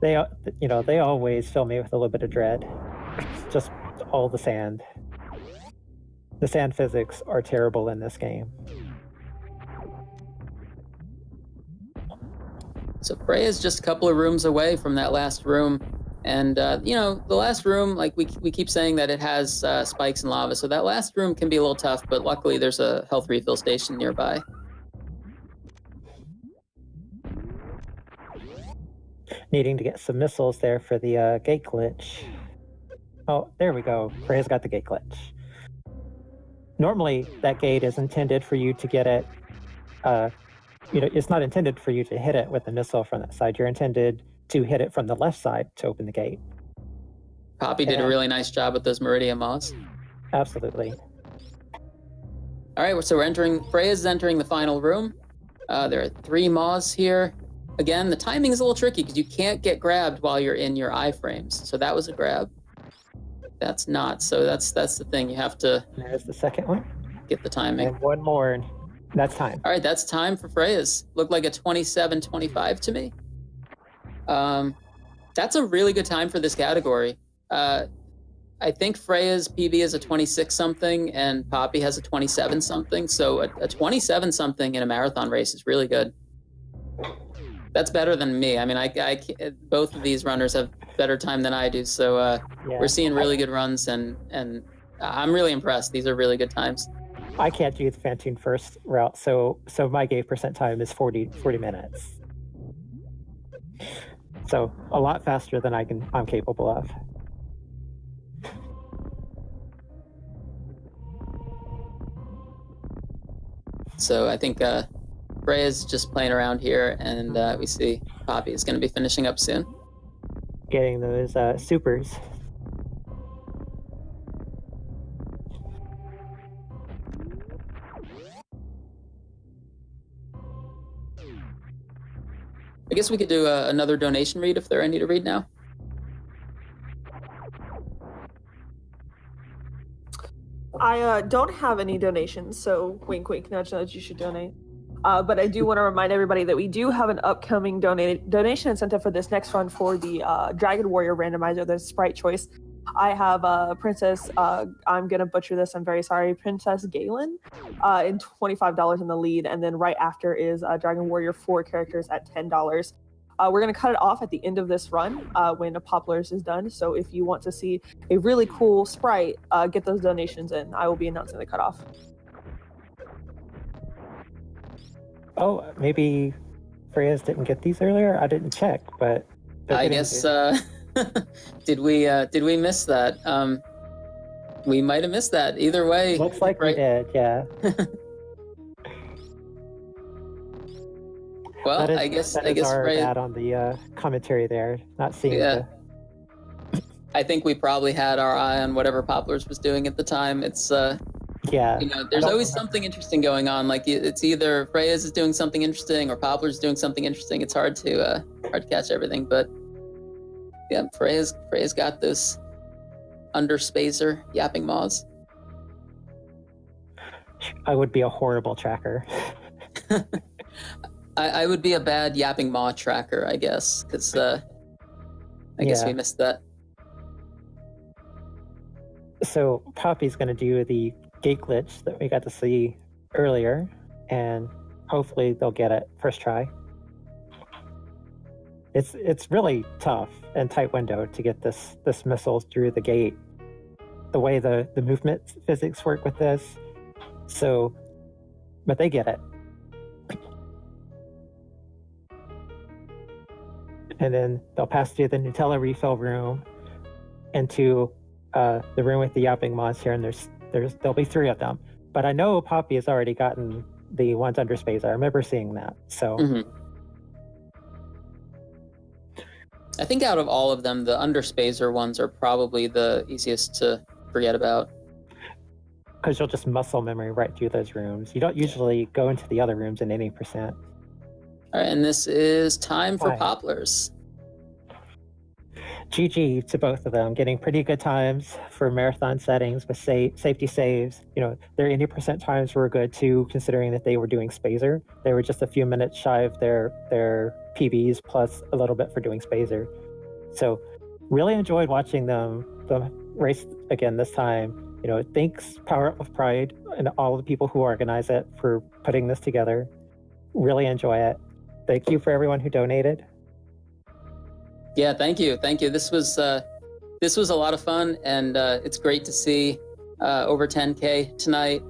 They always fill me with a little bit of dread. It's just all the sand. The sand physics are terrible in this game. So Freya's just a couple of rooms away from that last room. And, the last room, like we keep saying that it has spikes and lava. So that last room can be a little tough, but luckily there's a health refill station nearby. Needing to get some missiles there for the gate glitch. Oh, there we go. Freya's got the gate glitch. Normally, that gate is intended for you to get it. It's not intended for you to hit it with a missile from that side. You're intended to hit it from the left side to open the gate. Poppy did a really nice job with those Meridian Maws. Absolutely. All right, so Freya's entering the final room. There are 3 Maws here. Again, the timing is a little tricky because you can't get grabbed while you're in your iframes. So that was a grab. That's not. So that's the thing. You have to. There's the second one. Get the timing. And one more, and that's time. All right, that's time for Freya's. Looked like a 27:25 to me. That's a really good time for this category. I think Freya's PB is a 26 something, and Poppy has a 27 something. So a 27 something in a marathon race is really good. That's better than me. I mean, I both of these runners have better time than I do. So we're seeing really good runs, and I'm really impressed. These are really good times. I can't do the Fantoon first route, so my gate percent time is 40 minutes. So a lot faster than I'm capable of. So I think Freya's just playing around here, and we see Poppy is going to be finishing up soon. Getting those supers. I guess we could do another donation read if there are any to read now. I don't have any donations, so wink, wink, nudge, nudge, you should donate. But I do want to remind everybody that we do have an upcoming donation incentive for this next run for the Dragon Warrior randomizer, the sprite choice. I have Princess, I'm going to butcher this, I'm very sorry, Princess Galen, and $25 in the lead, and then right after is Dragon Warrior 4 characters at $10. We're going to cut it off at the end of this run when Popplars is done, so if you want to see a really cool sprite, get those donations in. I will be announcing the cutoff. Oh, maybe Freya's didn't get these earlier? I didn't check, but... I guess, did we miss that? We might have missed that. Either way... Looks like we did, yeah. Well, I guess our Freya... bad on the commentary there, not seeing I think we probably had our eye on whatever Popplars was doing at the time. It's... Yeah. There's always something interesting going on. Like it's either Freya's is doing something interesting or Popplars is doing something interesting. It's hard to catch everything, but yeah, Freya's got this under-spacer yapping maws. I would be a horrible tracker. I would be a bad yapping maw tracker, I guess, because I guess we missed that. So Poppy's going to do the gate glitch that we got to see earlier, and hopefully they'll get it first try. It's really tough and tight window to get this missile through the gate. The way the movement physics work with this, but they get it. And then they'll pass through the Nutella refill room into the room with the yapping mods here, and there'll be 3 of them. but I know Poppy has already gotten the ones under Spazer. I remember seeing that. So I think out of all of them, the under Spazer ones are probably the easiest to forget about. Because you'll just muscle memory right through those rooms. You don't usually go into the other rooms in any percent. All right, and this is time for Hi. Popplars. GG to both of them, getting pretty good times for marathon settings with safety saves. You know, their 80% times were good too, considering that they were doing Spazer. They were just a few minutes shy of their PBs plus a little bit for doing Spazer. So really enjoyed watching them race again this time. You know, thanks Power Up with Pride and all the people who organize it for putting this together. Really enjoy it. Thank you for everyone who donated. Yeah, thank you. This was a lot of fun, and it's great to see over 10K tonight.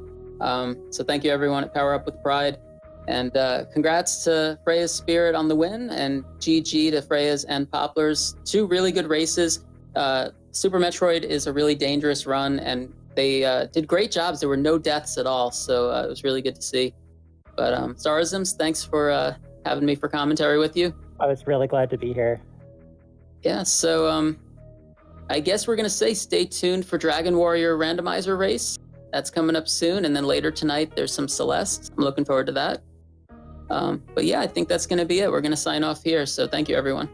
So thank you everyone at Power Up with Pride, and congrats to FreyasSpirit on the win, and GG to Freyas and Popplars. 2 really good races. Super Metroid is a really dangerous run, and they did great jobs. There were no deaths at all, so it was really good to see. But Starisms, thanks for having me for commentary with you. I was really glad to be here. Yeah, so I guess we're going to say stay tuned for Dragon Warrior randomizer race. That's coming up soon, and then later tonight there's some Celeste. I'm looking forward to that. But yeah, I think that's going to be it. We're going to sign off here, so thank you, everyone.